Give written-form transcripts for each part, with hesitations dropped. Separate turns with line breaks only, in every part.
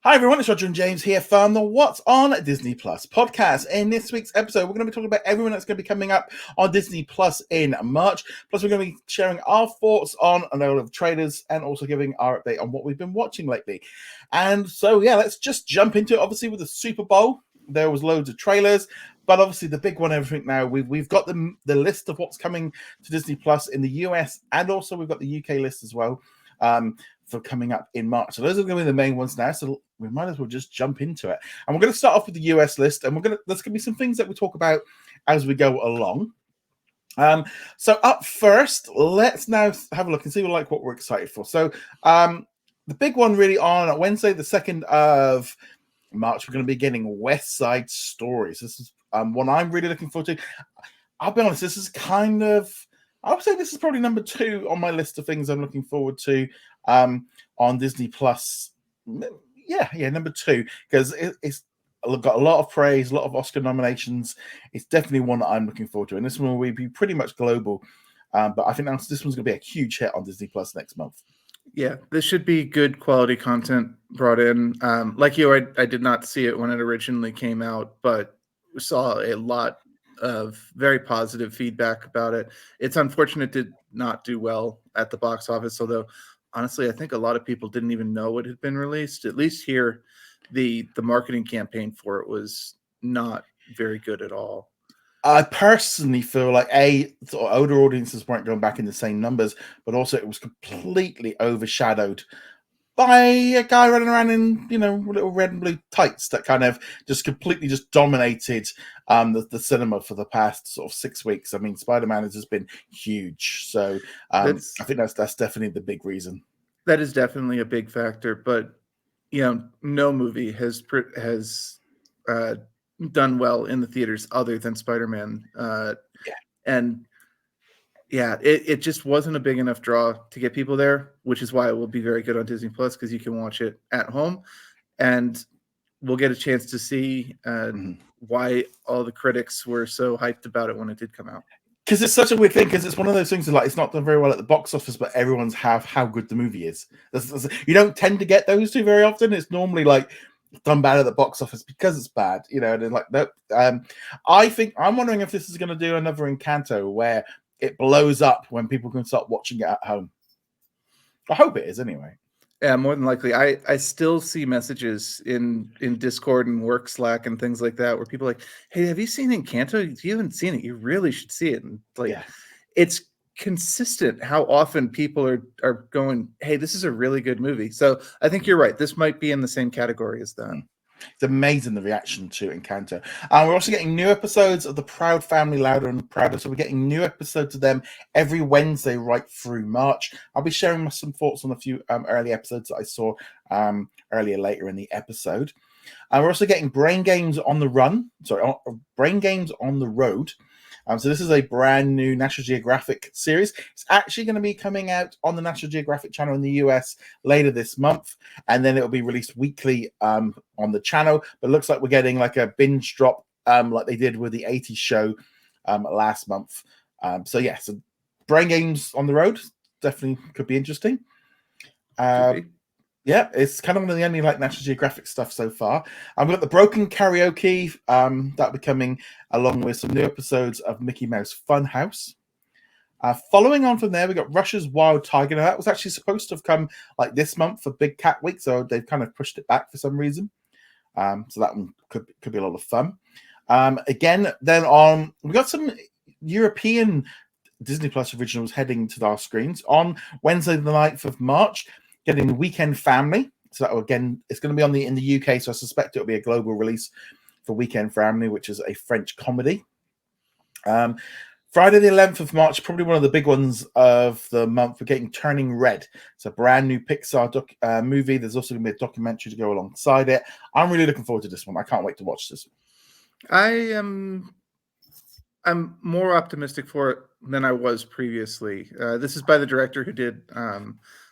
Hi everyone, it's Roger and James here from the What's on Disney Plus podcast. In this week's episode, we're going to be talking about everyone that's going to be coming up on Disney Plus in March. Plus, we're going to be sharing our thoughts on a lot of trailers and also giving our update on what we've been watching lately. And so, yeah, let's just jump into it. Obviously, with the Super Bowl, there was loads of trailers, but obviously the big one, everything now, we've got the list of what's coming to Disney Plus in the US, and also we've got the UK list as well. For coming up in March. So those are going to be the main ones now. So we might as well just jump into it. And we're going to start off with the US list, and there's going to be some things that we talk about as we go along. So up first, let's now have a look and see what we're excited for. So the big one really on Wednesday, the 2nd of March, we're going to be getting West Side Stories. This is one I'm really looking forward to. I'll be honest, this is I would say this is probably number 2 on my list of things I'm looking forward to on Disney Plus. Yeah, number 2, because it's got a lot of praise, a lot of Oscar nominations. It's definitely one that I'm looking forward to, and this one will be pretty much global. But I think this one's going to be a huge hit on Disney Plus next month.
Yeah, this should be good quality content brought in. Like you, I did not see it when it originally came out, but saw a lot of very positive feedback about it. It's unfortunate it did not do well at the box office, although honestly, I think a lot of people didn't even know it had been released. At least here, the marketing campaign for it was not very good at all.
I personally feel like sort of older audiences weren't going back in the same numbers, but also it was completely overshadowed by a guy running around in, little red and blue tights that kind of just completely just dominated the cinema for the past sort of 6 weeks. I mean, Spider-Man has just been huge. So I think that's definitely the big reason.
That is definitely a big factor, but no movie has done well in the theaters other than Spider-Man. And yeah, it just wasn't a big enough draw to get people there, which is why it will be very good on Disney Plus, because you can watch it at home, and we'll get a chance to see why all the critics were so hyped about it when it did come out.
Because it's such a weird thing, because it's one of those things that, it's not done very well at the box office, but everyone's how good the movie is. You don't tend to get those two very often. It's normally done bad at the box office because it's bad, and nope. I'm wondering if this is going to do another Encanto where it blows up when people can start watching it at home. I hope it is anyway.
Yeah, more than likely. I still see messages in Discord and work Slack and things like that where people are like, hey, have you seen Encanto? If you haven't seen it, you really should see it. And It's consistent how often people are going, hey, this is a really good movie. So I think you're right. This might be in the same category as that.
It's amazing, the reaction to Encanto. We're also getting new episodes of The Proud Family, Louder and Prouder. So we're getting new episodes of them every Wednesday right through March. I'll be sharing some thoughts on a few early episodes that I saw later in the episode. We're also getting Brain Games on the Run. Brain Games on the Road. So this is a brand new National Geographic series. It's actually going to be coming out on the National Geographic channel in the US later this month, and then it'll be released weekly on the channel. But it looks like we're getting a binge drop like they did with the 80s show last month. So Brain Games on the Road definitely could be interesting. Yeah, it's kind of one of the only National Geographic stuff so far. We've got the Broken Karaoke that'll be coming along with some new episodes of Mickey Mouse Funhouse. Following on from there, we got Russia's Wild Tiger. Now, that was actually supposed to have come this month for Big Cat Week, so they've kind of pushed it back for some reason. So that one could be a lot of fun. Again, then we got some European Disney Plus originals heading to our screens on Wednesday, the 9th of March. Getting The Weekend Family. So that, again, it's going to be in the UK, so I suspect it'll be a global release for Weekend Family, which is a French comedy. Friday the 11th of March, probably one of the big ones of the month, we're getting Turning Red. It's a brand new Pixar movie. There's also going to be a documentary to go alongside it. I'm really looking forward to this one. I can't wait to watch this.
I'm more optimistic for it than I was previously. This is by the director who did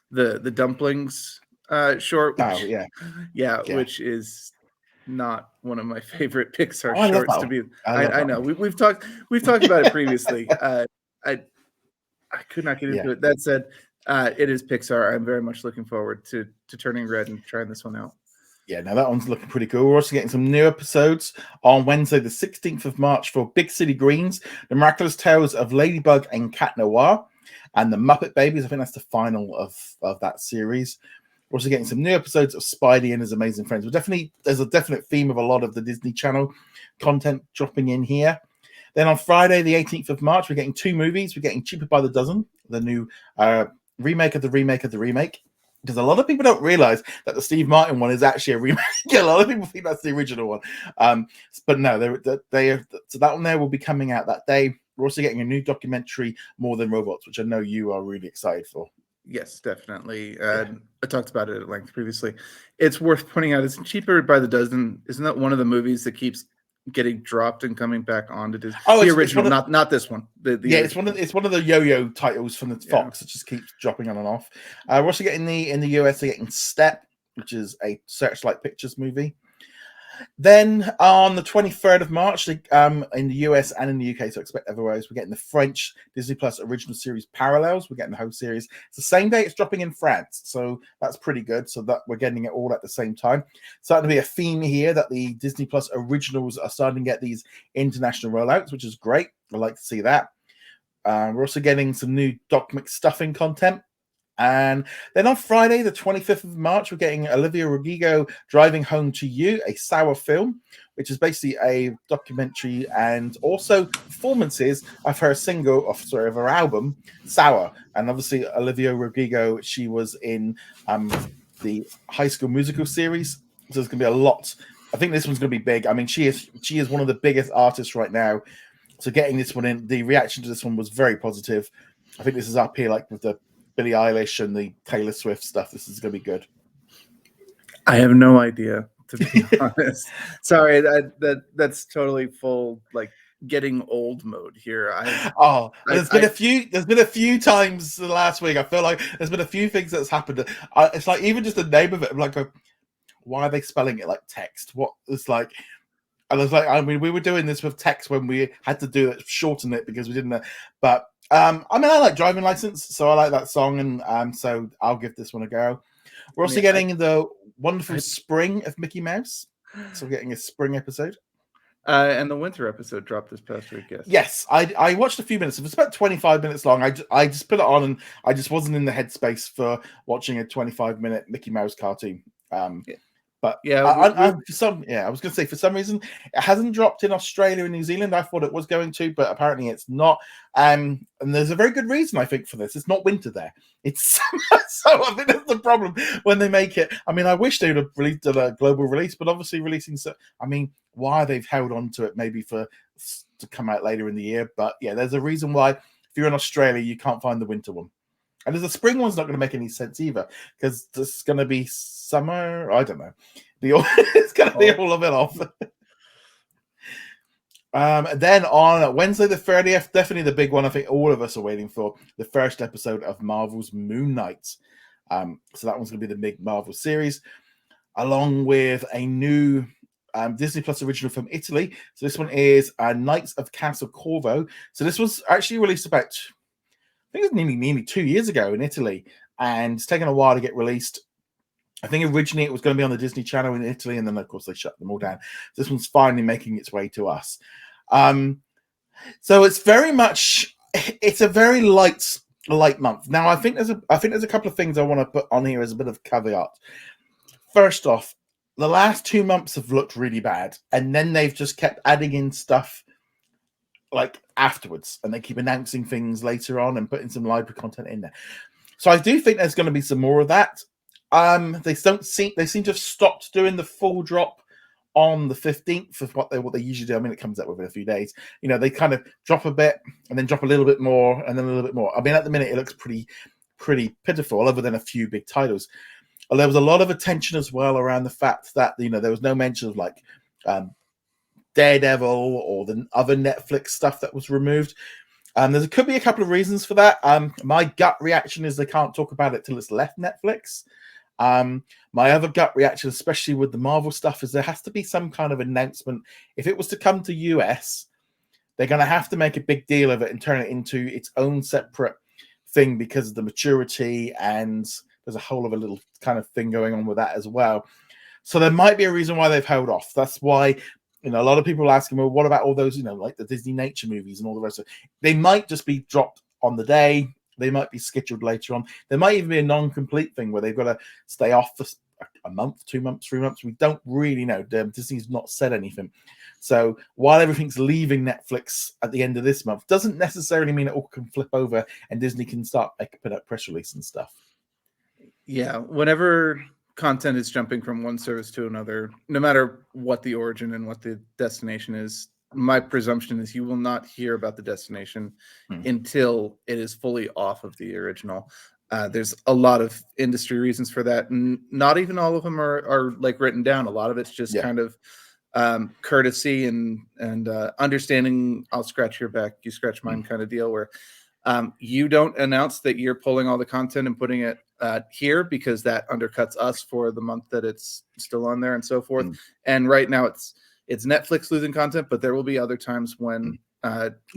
the Dumplings short, which, which is not one of my favorite Pixar shorts to be. I know we've talked about it previously. I could not get into it. That said, it is Pixar. I'm very much looking forward to Turning Red and trying this one out.
Yeah, now that one's looking pretty cool. We're also getting some new episodes on Wednesday, the 16th of March for Big City Greens, The Miraculous Tales of Ladybug and Cat Noir, and The Muppet Babies. I think that's the final of that series. We're also getting some new episodes of Spidey and His Amazing Friends. There's a definite theme of a lot of the Disney Channel content dropping in here. Then on Friday, the 18th of March, we're getting 2 movies. We're getting Cheaper by the Dozen, the new remake of the remake of the remake. Because a lot of people don't realize that the Steve Martin one is actually a remake. A lot of people think that's the original one. But no, so that one there will be coming out that day. We're also getting a new documentary, More Than Robots, which I know you are really excited for.
Yes, definitely. I talked about it at length previously. It's worth pointing out, it's Cheaper by the Dozen. Isn't that one of the movies that keeps getting dropped and coming back onto Disney? Oh, the original, not this one.
It's one of the yo-yo titles from the Fox that just keeps dropping on and off. We're also getting in the US, we're getting Step, which is a Searchlight Pictures movie. Then on the 23rd of March, in the US and in the UK, so expect otherwise, we're getting the French Disney Plus original series Parallels. We're getting the whole series. It's the same day it's dropping in France, so that's pretty good. So that we're getting it all at the same time. Starting to be a theme here that the Disney Plus originals are starting to get these international rollouts, which is great. I like to see that. We're also getting some new Doc McStuffing content. And then on Friday, the 25th of March, we're getting Olivia Rodrigo Driving Home to You, a Sour film, which is basically a documentary and also performances of her of her album, Sour. And obviously, Olivia Rodrigo, she was in the High School Musical series. So there's going to be a lot. I think this one's going to be big. I mean, she is one of the biggest artists right now. So getting this one in, the reaction to this one was very positive. I think this is up here, like with the Billie Eilish and the Taylor Swift stuff. This is going to be good.
I have no idea, to be honest. Sorry, that's totally full like getting old mode here.
There's been a few times the last week. I feel like there's been a few things that's happened. It's like even just the name of it. I'm like, why are they spelling it like text? What it's like. And I was like, I mean, we were doing this with text when we had to do it, shorten it because we didn't know. But I mean, I like Driving License, so I like that song, and so I'll give this one a go. We're also getting the wonderful spring of Mickey Mouse, so we're getting a spring episode.
And the winter episode dropped this past week.
Yes, I watched a few minutes. It was about 25 minutes long. I just put it on, and I just wasn't in the headspace for watching a 25-minute Mickey Mouse cartoon. But I was going to say, for some reason, it hasn't dropped in Australia and New Zealand. I thought it was going to, but apparently it's not. And there's a very good reason, I think, for this. It's not winter there. It's so I think that's the problem when they make it. I mean, I wish they would have released a global release, but obviously releasing. I mean, why they've held on to it maybe to come out later in the year. But yeah, there's a reason why if you're in Australia, you can't find the winter one. And the spring one's not going to make any sense either because this is going to be summer. I don't know. It's going to be all of it off. Then on Wednesday the 30th, definitely the big one I think all of us are waiting for, the first episode of Marvel's Moon Knight. So that one's going to be the big Marvel series, along with a new Disney Plus original from Italy. So this one is Knights of Castle Corvo. So this was actually released about, I think it was nearly 2 years ago in Italy, and it's taken a while to get released. I think originally it was going to be on the Disney Channel in Italy, and then of course they shut them all down. This one's finally making its way to us. So it's a very light month. Now I think there's a couple of things I want to put on here as a bit of caveat. First off, the last 2 months have looked really bad, and then they've just kept adding in stuff like afterwards, and they keep announcing things later on and putting some library content in there. So I do think there's going to be some more of that. They seem to have stopped doing the full drop on the 15th of what they usually do. I mean, it comes out within a few days. You know, they kind of drop a bit and then drop a little bit more and then a little bit more. I mean, at the minute it looks pretty pitiful, other than a few big titles. There was a lot of attention as well around the fact that there was no mention of like Daredevil or the other Netflix stuff that was removed. There could be a couple of reasons for that. My gut reaction is they can't talk about it till it's left Netflix. My other gut reaction, especially with the Marvel stuff, is there has to be some kind of announcement. If it was to come to US, they're going to have to make a big deal of it and turn it into its own separate thing because of the maturity, and there's a whole of a little kind of thing going on with that as well. So there might be a reason why they've held off. That's why, a lot of people are asking, well, what about all those, like the Disney nature movies and all the rest of it? They might just be dropped on the day. They might be scheduled later on. There might even be a non-complete thing where they've got to stay off for a month, 2 months, 3 months. We don't really know. Disney's not said anything. So while everything's leaving Netflix at the end of this month, doesn't necessarily mean it all can flip over and Disney can start putting up press release and stuff.
Yeah, whenever content is jumping from one service to another, no matter what the origin and what the destination is, my presumption is you will not hear about the destination until it is fully off of the original. There's a lot of industry reasons for that, and not even all of them are like written down. A lot of it's just kind of courtesy and understanding. I'll scratch your back, you scratch mine kind of deal, where you don't announce that you're pulling all the content and putting it here, because that undercuts us for the month that it's still on there and so forth. And right now it's Netflix losing content, but there will be other times when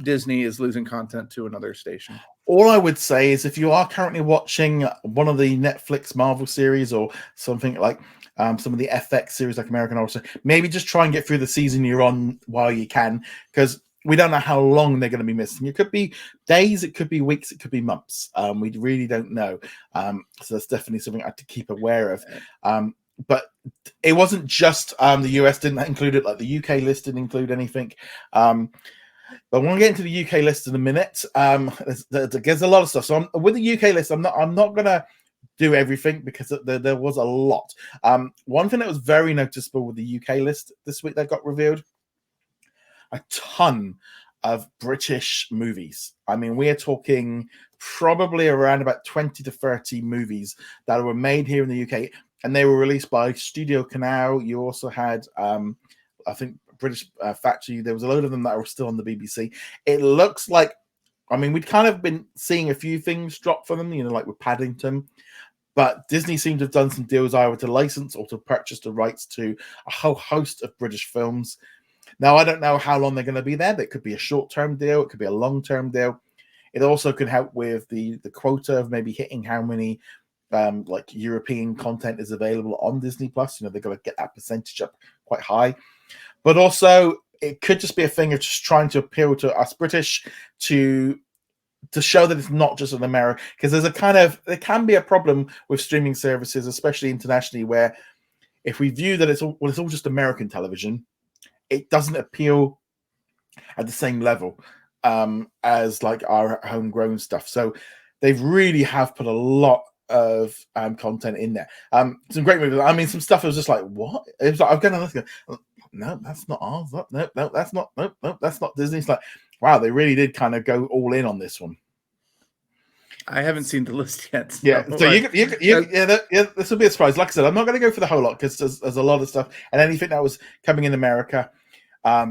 Disney is losing content to another station.
All I would say is if you are currently watching one of the Netflix Marvel series or something like some of the FX series like American Horror Story, maybe just try and get through the season you're on while you can, because we don't know how long they're going to be missing. It could be days, it could be weeks, it could be months. We really don't know. So that's definitely something I have to keep aware of. But it wasn't just the US didn't include it, like the UK list didn't include anything. But when we get into the UK list in a minute, there's a lot of stuff. So with the UK list, I'm not gonna do everything because there was a lot. One thing that was very noticeable with the UK list this week that got revealed, a ton of British movies. I mean, we are talking probably around about 20 to 30 movies that were made here in the UK, and they were released by Studio Canal. You also had, I think, British Factory. There was a load of them that were still on the BBC. It looks like, I mean, we'd kind of been seeing a few things drop from them, like with Paddington, but Disney seemed to have done some deals either to license or to purchase the rights to a whole host of British films. Now, I don't know how long they're going to be there. That could be a short-term deal. It could be a long-term deal. It also could help with the quota of maybe hitting how many like European content is available on Disney Plus. They've got to get that percentage up quite high. But also, it could just be a thing of just trying to appeal to us British to show that it's not just an American. Because there can be a problem with streaming services, especially internationally, where if we view that it's all just American television, it doesn't appeal at the same level as like our homegrown stuff. So they really have put a lot of content in there. Some great movies. I mean, some stuff was just like, what? It was like, I'm going to look. No, that's not ours. No, that's not. No, that's not Disney. It's like, wow, they really did kind of go all in on this one.
I haven't seen the list yet. So
yeah, so this will be a surprise. Like I said, I'm not going to go for the whole lot because there's a lot of stuff and anything that was coming in America. I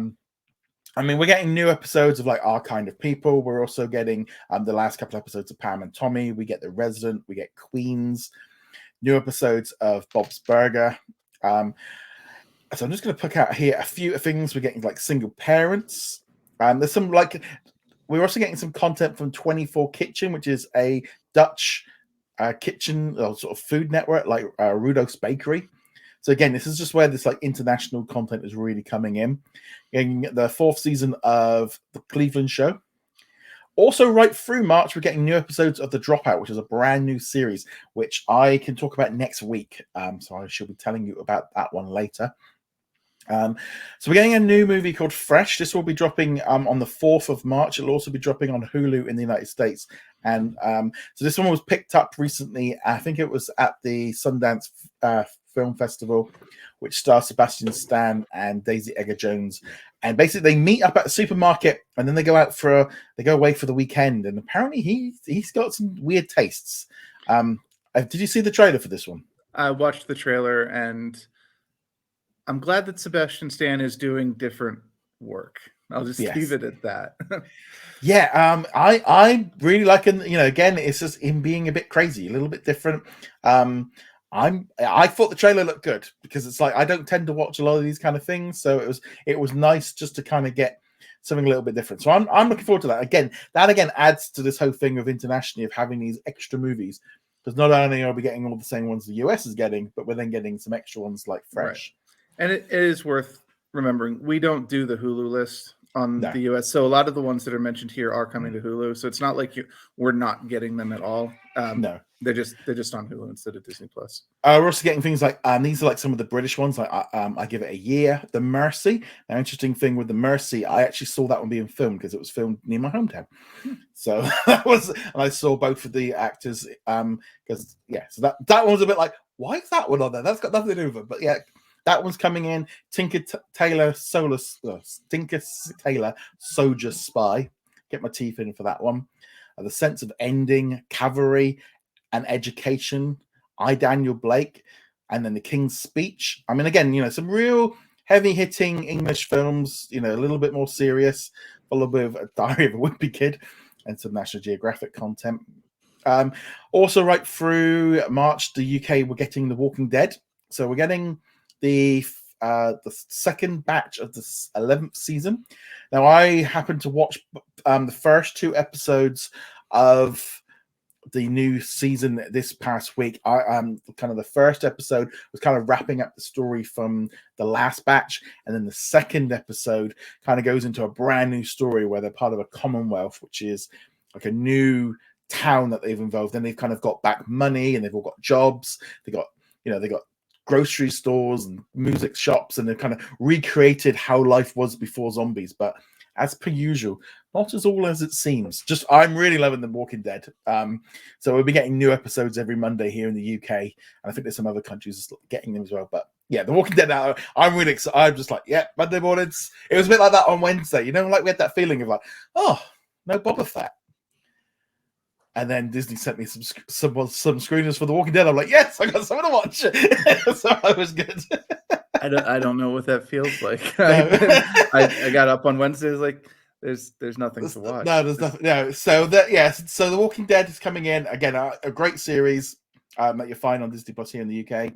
mean, we're getting new episodes of like Our Kind of People. We're also getting the last couple episodes of Pam and Tommy. We get The Resident. We get Queens. New episodes of Bob's Burger. So I'm just going to pick out here a few things. We're getting like Single Parents. There's some like, we're also getting some content from 24 Kitchen, which is a Dutch kitchen or sort of food network like Rudolph's Bakery. So again, this is just where this like international content is really coming in. Getting the 4th season of The Cleveland Show. Also, right through March, we're getting new episodes of The Dropout, which is a brand new series, which I can talk about next week. So I shall be telling you about that one later. So we're getting a new movie called Fresh. This will be dropping on the 4th of March. It'll also be dropping on Hulu in the United States. And so this one was picked up recently. I think it was at the Sundance Film Festival, which stars Sebastian Stan and Daisy Edgar-Jones. And basically they meet up at a supermarket and then they go away for the weekend. And apparently he's got some weird tastes. Did you see the trailer for this one?
I watched the trailer and I'm glad that Sebastian Stan is doing different work. I'll just leave it at that.
Yeah, I really like him. Again, it's just him being a bit crazy, a little bit different. I thought the trailer looked good because it's like I don't tend to watch a lot of these kind of things, so it was nice just to kind of get something a little bit different. So I'm looking forward to that. Again, that adds to this whole thing of internationally of having these extra movies Because not only are we getting all the same ones the US is getting, but we're then getting some extra ones like fresh.
Right. And it is worth remembering, we don't do the Hulu list on
No.
the US. So a lot of the ones that are mentioned here are coming to Hulu. So it's not like we're not getting them at all.
No.
They're just on Hulu instead of Disney Plus.
We're also getting things like these are like some of the British ones. Like I give it a year. The Mercy. Now, interesting thing with the Mercy, I actually saw that one being filmed because it was filmed near my hometown. So that was, and I saw both of the actors. Because so that one was a bit like, why is that one on there? That's got nothing to do with it. But yeah, that one's coming in. Tinker Tailor Soldier Spy. Get my teeth in for that one. The Sense of Ending, Cavalry, and Education, I, Daniel Blake, and then The King's Speech. I mean, again, some real heavy-hitting English films, a little bit more serious, followed with A Diary of a Wimpy Kid and some National Geographic content. Also, right through March, the UK, we're getting The Walking Dead. So we're getting the second batch of the 11th season. Now, I happened to watch the first 2 episodes of the new season this past week. Kind of the first episode was kind of wrapping up the story from the last batch, and then the second episode kind of goes into a brand new story where they're part of a Commonwealth, which is like a new town that they've involved, and they've kind of got back money, and they've all got jobs. They got grocery stores and music shops, and they've kind of recreated how life was before zombies, but as per usual, not as all as it seems. Just, I'm really loving The Walking Dead. So we'll be getting new episodes every Monday here in the UK, and I think there's some other countries getting them as well. But yeah, The Walking Dead now, I'm really excited. I'm just like, yeah, Monday mornings. It was a bit like that on Wednesday, like we had that feeling of like, oh, no Boba Fett. And then Disney sent me some screeners for The Walking Dead. I'm like, yes, I got something to watch. So I was good.
I don't know what that feels like. I got up on Wednesdays like there's nothing to watch.
No, there's nothing. No. So The Walking Dead is coming in again. A great series that you'll find on Disney Plus here in the UK.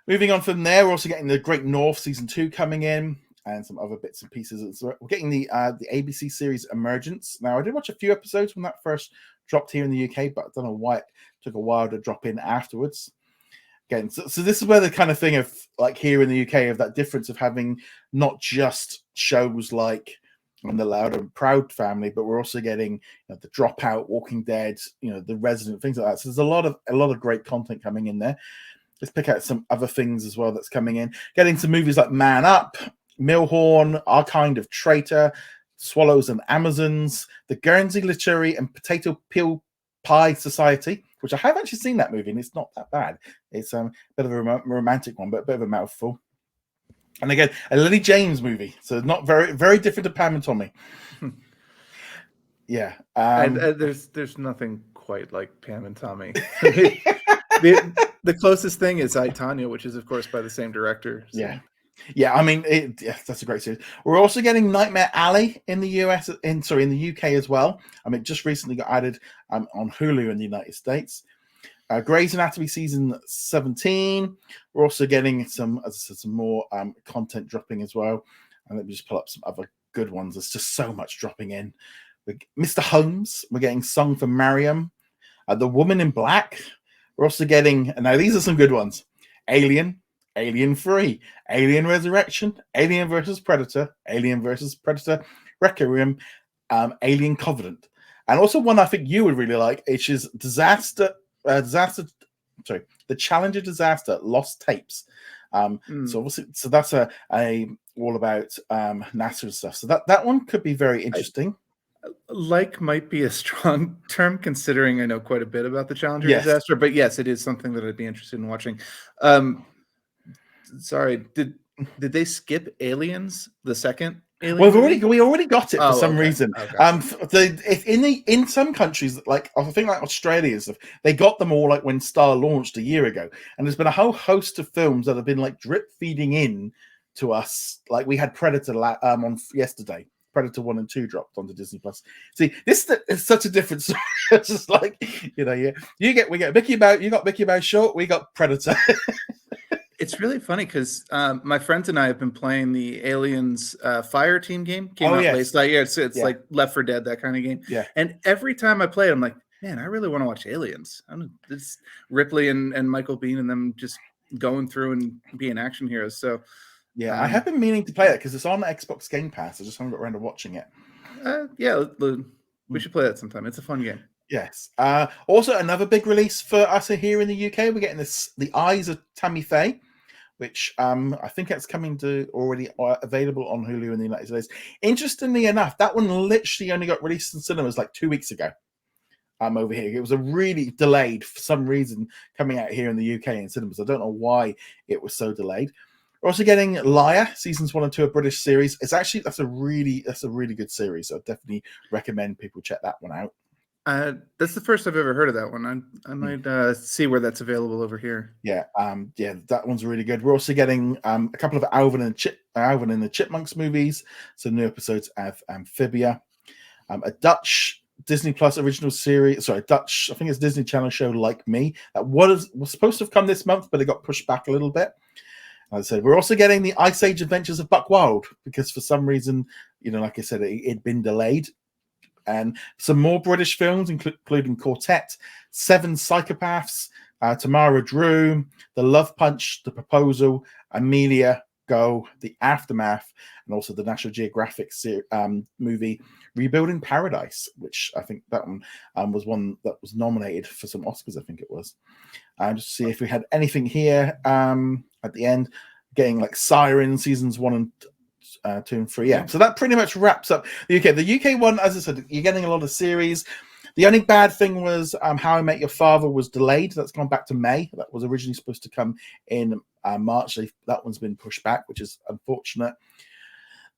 Moving on from there, we're also getting The Great North season 2 coming in, and some other bits and pieces. So we're getting the ABC series Emergence. Now, I did watch a few episodes when that first dropped here in the UK, but I don't know why it took a while to drop in afterwards. Again, so this is where the kind of thing of like here in the UK of that difference of having not just shows like The Loud and Proud Family, but we're also getting The Dropout, Walking Dead, The Resident, things like that. So there's a lot of great content coming in there. Let's pick out some other things as well that's coming in. Getting some movies like Man Up, Millhorn, Our Kind of Traitor, Swallows and Amazons, The Guernsey Literary and Potato Peel Pie Society, which I have actually seen that movie, and it's not that bad. It's a bit of a romantic one, but a bit of a mouthful. And again, a Lily James movie, so not very, very different to Pam and Tommy. Yeah,
and there's nothing quite like Pam and Tommy. The closest thing is I, Tonya, which is of course by the same director. So.
Yeah. I mean, that's a great series. We're also getting Nightmare Alley in the in the UK as well. I mean, it just recently got added on Hulu in the United States. Grey's Anatomy season 17. We're also getting some more content dropping as well. And let me just pull up some other good ones. There's just so much dropping in. Mr. Holmes. We're getting Song for Mariam. The Woman in Black. We're also getting, and now these are some good ones. Alien 3, Alien Resurrection, Alien versus Predator, Alien versus Predator Requiem, Alien Covenant, and also one I think you would really like, which is The Challenger Disaster Lost Tapes. So obviously, so that's a all about NASA and stuff. So that one could be very interesting.
Like might be a strong term considering I know quite a bit about the Challenger disaster, but yes, it is something that I'd be interested in watching. Sorry, did they skip Aliens, the second Alien?
Well, we already got it for some reason.
Okay.
In some countries, like I think like Australia and stuff, they got them all like when Star launched a year ago, and there's been a whole host of films that have been like drip feeding in to us. Like we had Predator on yesterday. Predator 1 and 2 dropped onto Disney Plus. See, this is such a different story. It's just like, we get Mickey Mouse, you got Mickey Mouse short, we got Predator.
It's really funny because my friends and I have been playing the Aliens Fire Team game. Came out late that year. It's like Left 4 Dead, that kind of game.
Yeah.
And every time I play it, I'm like, Man, I really want to watch Aliens. It's Ripley and Michael Biehn and them just going through and being action heroes. So
Yeah, I have been meaning to play it because it's on Xbox Game Pass. I just haven't got around to watching it.
We should play that sometime. It's a fun game.
Yes. Also, another big release for us here in the UK. We're getting The Eyes of Tammy Faye, which I think it's coming to already available on Hulu in the United States. Interestingly enough, that one literally only got released in cinemas like 2 weeks ago. Over here, it was a really delayed for some reason coming out here in the UK in cinemas. I don't know why it was so delayed. We're also getting Liar seasons 1 and 2, a British series. That's a really good series. So I definitely recommend people check that one out.
That's the first I've ever heard of that one. I might see where that's available over here.
Yeah, that one's really good. We're also getting a couple of Alvin and the Chipmunks movies, so new episodes of Amphibia, a Dutch Disney Plus original series. Sorry, Dutch. I think it's Disney Channel show Like Me that was supposed to have come this month, but it got pushed back a little bit. As I said, we're also getting the Ice Age Adventures of Buck Wild because for some reason, like I said, it'd been delayed. And some more British films, including Quartet, Seven Psychopaths, Tamara Drew, The Love Punch, The Proposal, Amelia, Go, The Aftermath, and also the National Geographic movie Rebuilding Paradise, which I think that one was one that was nominated for some Oscars, I think it was. Just to see if we had anything here at the end, getting like Siren seasons 1 and 2 and 3. Yeah, so that pretty much wraps up the UK. The UK one, as I said, you're getting a lot of series. The only bad thing was How I Met Your Father was delayed. That's gone back to May. That was originally supposed to come in March. That one's been pushed back, which is unfortunate.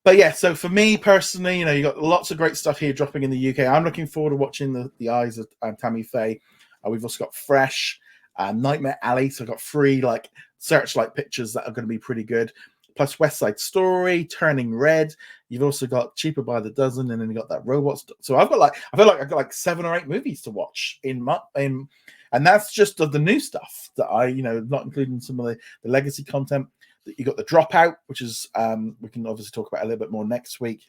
But yeah, so for me personally, you got lots of great stuff here dropping in the UK. I'm looking forward to watching the Eyes of Tammy Faye. We've also got Fresh, Nightmare Alley. So I've got 3 like Searchlight pictures that are going to be pretty good. Plus West Side Story, Turning Red. You've also got Cheaper by the Dozen, and then you got that Robots. So I feel like I've got like 7 or 8 movies to watch and that's just of the new stuff that I, not including some of the legacy content. You got The Dropout, which is we can obviously talk about a little bit more next week.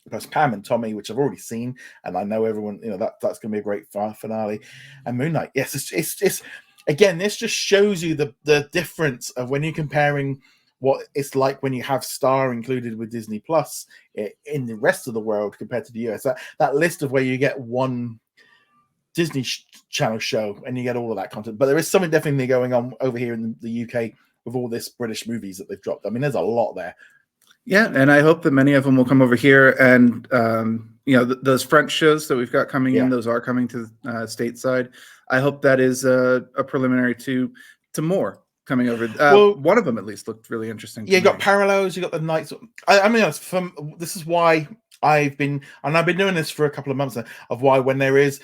Plus Pam and Tommy, which I've already seen, and I know everyone, that's going to be a great finale. And Moon Knight, yes, it's again, this just shows you the difference of when you're comparing what it's like when you have Star included with Disney Plus in the rest of the world compared to the US. That list of where you get one Disney Channel show and you get all of that content, but there is something definitely going on over here in the UK with all this British movies that they've dropped. I mean, there's a lot there.
Yeah, and I hope that many of them will come over here. And those French shows that we've got coming in, those are coming to stateside. I hope that is a preliminary to more coming over. One of them at least looked really interesting.
Yeah, you got Parallels, you got the Nights. I mean, this is why I've been doing this for a couple of months now, of why when there is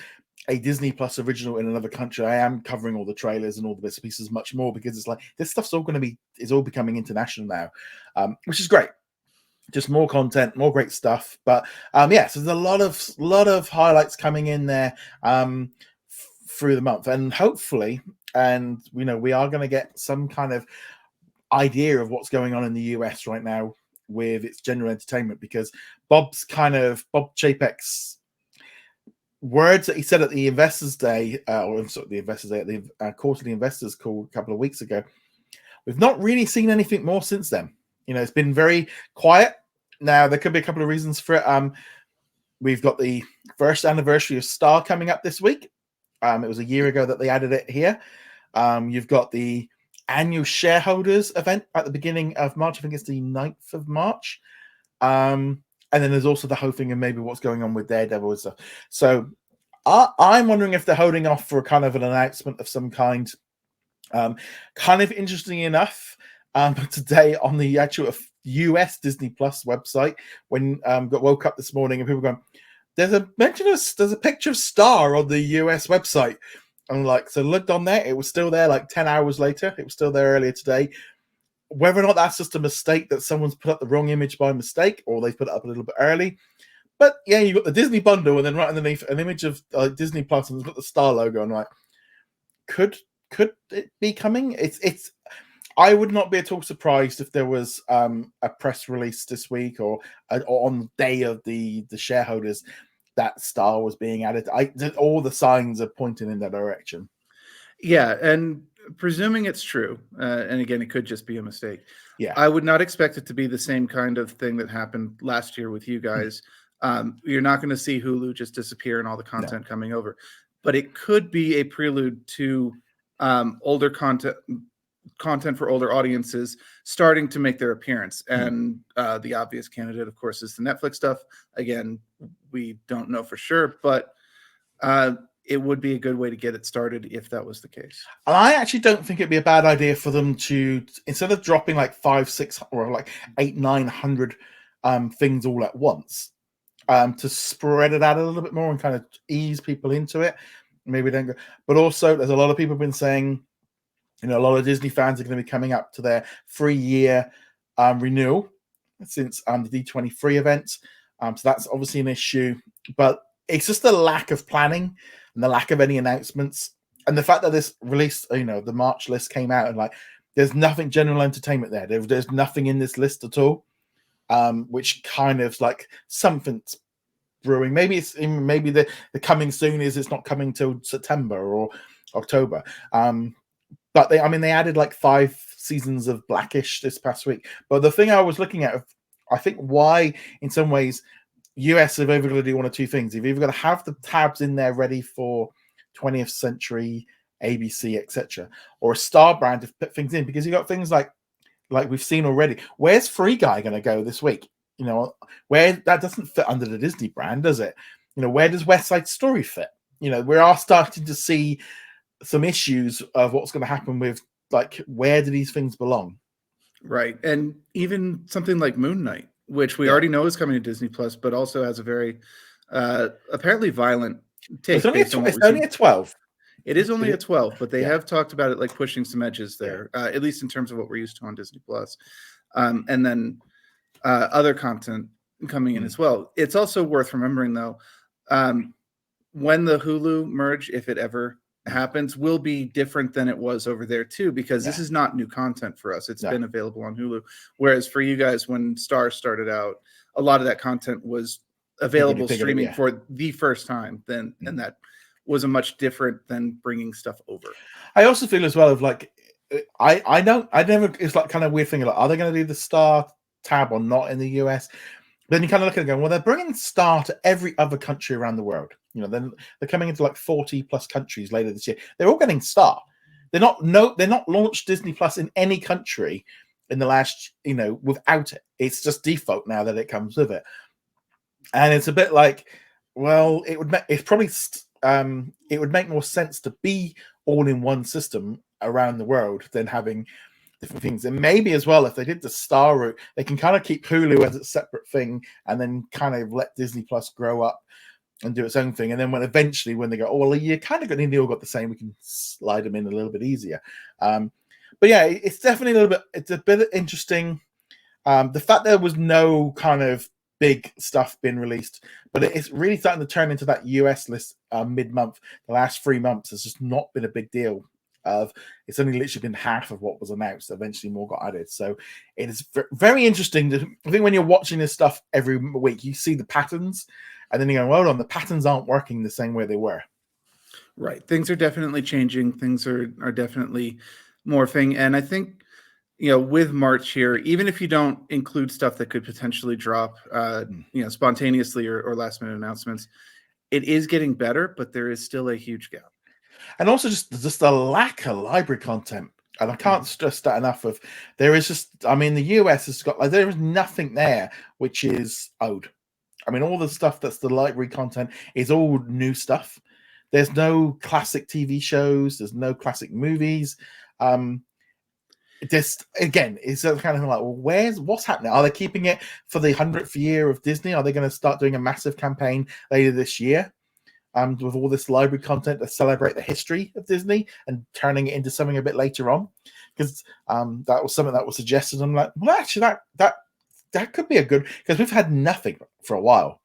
a Disney Plus original in another country, I am covering all the trailers and all the bits and pieces much more, because it's like this stuff's all all becoming international now, which is great. Just more content, more great stuff. But so there's a lot of highlights coming in there through the month, and hopefully, and we are going to get some kind of idea of what's going on in the US right now with its general entertainment, because Bob Chapek's words that he said at the Investors Day, the quarterly Investors call a couple of weeks ago, we've not really seen anything more since then. It's been very quiet. Now, there could be a couple of reasons for it. We've got the first anniversary of Star coming up this week. It was a year ago that they added it here. You've got the annual shareholders event at the beginning of March. I think it's the 9th of March. And then there's also the whole thing of maybe what's going on with Daredevil and stuff. So I'm wondering if they're holding off for kind of an announcement of some kind. Kind of interesting enough, today on the actual US Disney Plus website, when woke up this morning and people going, there's a picture of Star on the US website. And so looked on there, it was still there like 10 hours later. It was still there earlier today. Whether or not that's just a mistake that someone's put up the wrong image by mistake, or they've put it up a little bit early. But yeah, you've got the Disney bundle, and then right underneath an image of Disney Plus, and it's got the Star logo. And could it be coming? It's. I would not be at all surprised if there was a press release this week or on the day of the shareholders that Star was being added. All the signs are pointing in that direction.
Yeah, and presuming it's true, and again, it could just be a mistake.
Yeah.
I would not expect it to be the same kind of thing that happened last year with you guys. You're not going to see Hulu just disappear and all the content coming over, but it could be a prelude to older content for older audiences starting to make their appearance. And the obvious candidate, of course, is the Netflix stuff. Again, we don't know for sure, but it would be a good way to get it started if that was the case.
And I actually don't think it'd be a bad idea for them to, instead of dropping like 5, 6, or like 8, 900 things all at once, to spread it out a little bit more and kind of ease people into it. Maybe don't go. But also, there's a lot of people have been saying, a lot of Disney fans are going to be coming up to their 3-year renewal since the D23 event. So that's obviously an issue. But it's just the lack of planning and the lack of any announcements. And the fact that this release, the March list came out and like, there's nothing general entertainment there. There's nothing in this list at all, which kind of like something's brewing. Maybe the coming soon is it's not coming till September or October. But they added like 5 seasons of Blackish this past week. But the thing I was looking at, I think why in some ways US have either got to do one or two things. You've either got to have the tabs in there ready for 20th century, ABC, etc., or a Star brand to put things in, because you got things like we've seen already. Where's Free Guy going to go this week? Where that doesn't fit under the Disney brand, does it? Where does West Side Story fit? We are starting to see some issues of what's going to happen with like, where do these things belong?
Right. And even something like Moon Knight, which we already know is coming to Disney Plus, but also has a very apparently violent take.
It's only a 12.
It is only a 12, but they have talked about it like pushing some edges there, at least in terms of what we're used to on Disney Plus. And then other content coming in as well. It's also worth remembering, though, when the Hulu merge, if it ever happens, will be different than it was over there too, because this is not new content for us. It's been available on Hulu, whereas for you guys, when Star started out, a lot of that content was available streaming for the first time. And that was a much different than bringing stuff over.
I also feel as well of like, it's like kind of weird thing, like, are they going to do the Star tab or not in the US? Then you kind of look at it going, well, they're bringing Star to every other country around the world. Then they're coming into like 40 plus countries later this year. They're all getting Star. They're not launched Disney Plus in any country in the last, without it. It's just default now that it comes with it. And it's a bit like, well, it would make more sense to be all in one system around the world than having different things. And maybe as well, if they did the Star route, they can kind of keep Hulu as a separate thing and then kind of let Disney Plus grow up and do its own thing. And then when they go, oh, well, you kind of all got the same, we can slide them in a little bit easier. But yeah, it's definitely it's a bit interesting. The fact there was no kind of big stuff being released, but it's really starting to turn into that US list mid-month. The last 3 months has just not been a big deal. It's only literally been half of what was announced. Eventually more got added, so it is very interesting. I think when you're watching this stuff every week, you see the patterns, and then you go, well, hold on, the patterns aren't working the same way they were.
Right, things are definitely changing. Things are definitely morphing, and I think with March here, even if you don't include stuff that could potentially drop spontaneously or last minute announcements, it is getting better, but there is still a huge gap.
And also just a lack of library content. And I can't stress that enough. There is just, the US has got, there is nothing there which is old. All the stuff that's the library content is all new stuff. There's no classic TV shows. There's no classic movies. Just, again, it's kind of like, well, what's happening? Are they keeping it for the 100th year of Disney? Are they going to start doing a massive campaign later this year? With all this library content to celebrate the history of Disney and turning it into something a bit later on, because that was something that was suggested. I'm like, well, actually, that could be a good, because we've had nothing for a while.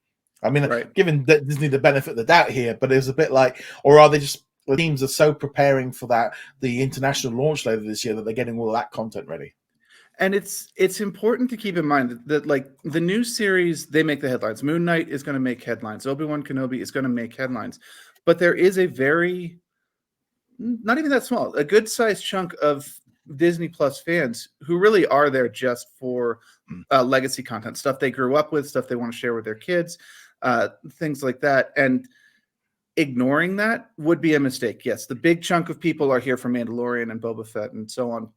Giving Disney the benefit of the doubt here, but it's a bit like, or are they just, the teams are so preparing for the international launch later this year that they're getting all that content ready?
And it's important to keep in mind that like the new series, they make the headlines. Moon Knight is going to make headlines. Obi-Wan Kenobi is going to make headlines. But there is a very, not even that small, a good sized chunk of Disney Plus fans who really are there just for legacy content, stuff they grew up with, stuff they want to share with their kids, things like that. And ignoring that would be a mistake. Yes, the big chunk of people are here for Mandalorian and Boba Fett and so on.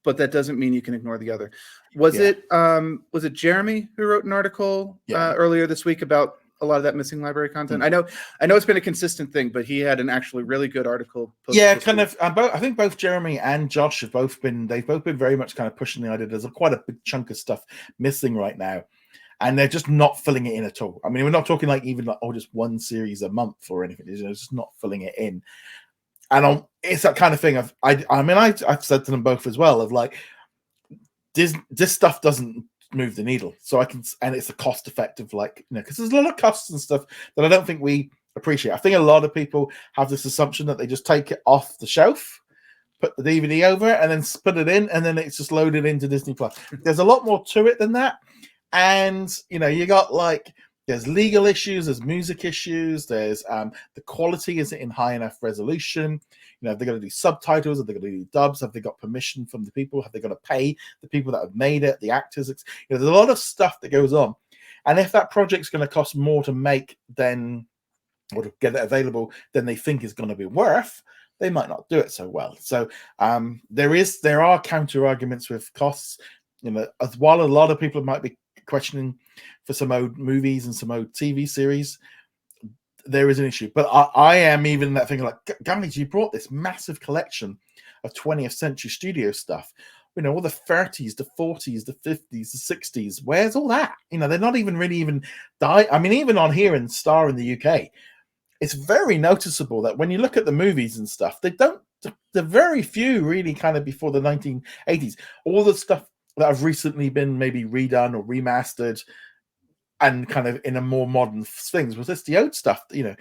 But that doesn't mean you can ignore the other. Was it Jeremy who wrote an article earlier this week about a lot of that missing library content? I know it's been a consistent thing, but he had an actually really good article.
Kind of. I think both Jeremy and Josh have both been very much kind of pushing the idea. There's quite a big chunk of stuff missing right now, and they're just not filling it in at all. I mean, we're not talking like even like just one series a month or anything. It's just not filling it in. And it's that kind of thing of I've said to them both as well of like this stuff doesn't move the needle, so and it's a cost effective, like, you know, because there's a lot of costs and stuff that I don't think we appreciate. I think a lot of people have this assumption that they just take it off the shelf, put the DVD over, and then put it in, and then it's just loaded into Disney Plus. There's a lot more to it than that, and you know, you got like. There's legal issues, there's music issues, there's the quality isn't in high enough resolution. You know, have they got to do subtitles? Have they got to do dubs? Have they got permission from the people? Have they got to pay the people that have made it, the actors? You know, there's a lot of stuff that goes on. And if that project's going to cost more to make than, or to get it available than they think is going to be worth, they might not do it so well. So there are counter arguments with costs. You know, as while a lot of people might be questioning for some old movies and some old TV series, there is an issue. But I am even that thing like, guys, you brought this massive collection of 20th century studio stuff. You know, all the 30s, the 40s, the 50s, the 60s. Where's all that? You know, they're not even really I mean, even on here in Star in the UK, it's very noticeable that when you look at the movies and stuff, they're very few really kind of before the 1980s. All the stuff that have recently been maybe redone or remastered and kind of in a more modern things was this the old stuff, you know.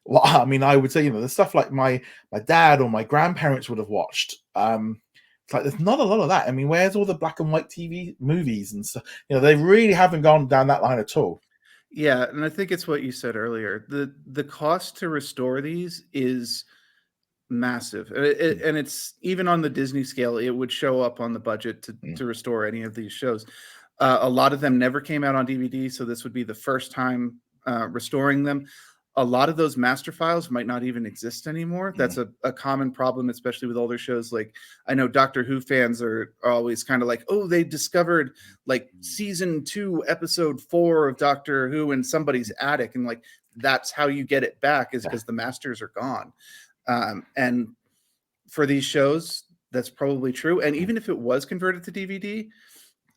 Well, I mean, I would say, you know, the stuff like my dad or my grandparents would have watched. It's like there's not a lot of that. I mean, where's all the black and white TV movies and stuff? You know, they really haven't gone down that line at all.
Yeah, and I think it's what you said earlier. The cost to restore these is massive, and it's even on the Disney scale, it would show up on the budget to restore any of these shows. A lot of them never came out on DVD, so this would be the first time restoring them. A lot of those master files might not even exist anymore. That's a common problem, especially with older shows. Like, I know Doctor Who fans are always kind of like, oh, they discovered like season 2, episode 4 of Doctor Who in somebody's attic, and like that's how you get it back, is because the masters are gone. And for these shows, that's probably true. And even if it was converted to DVD,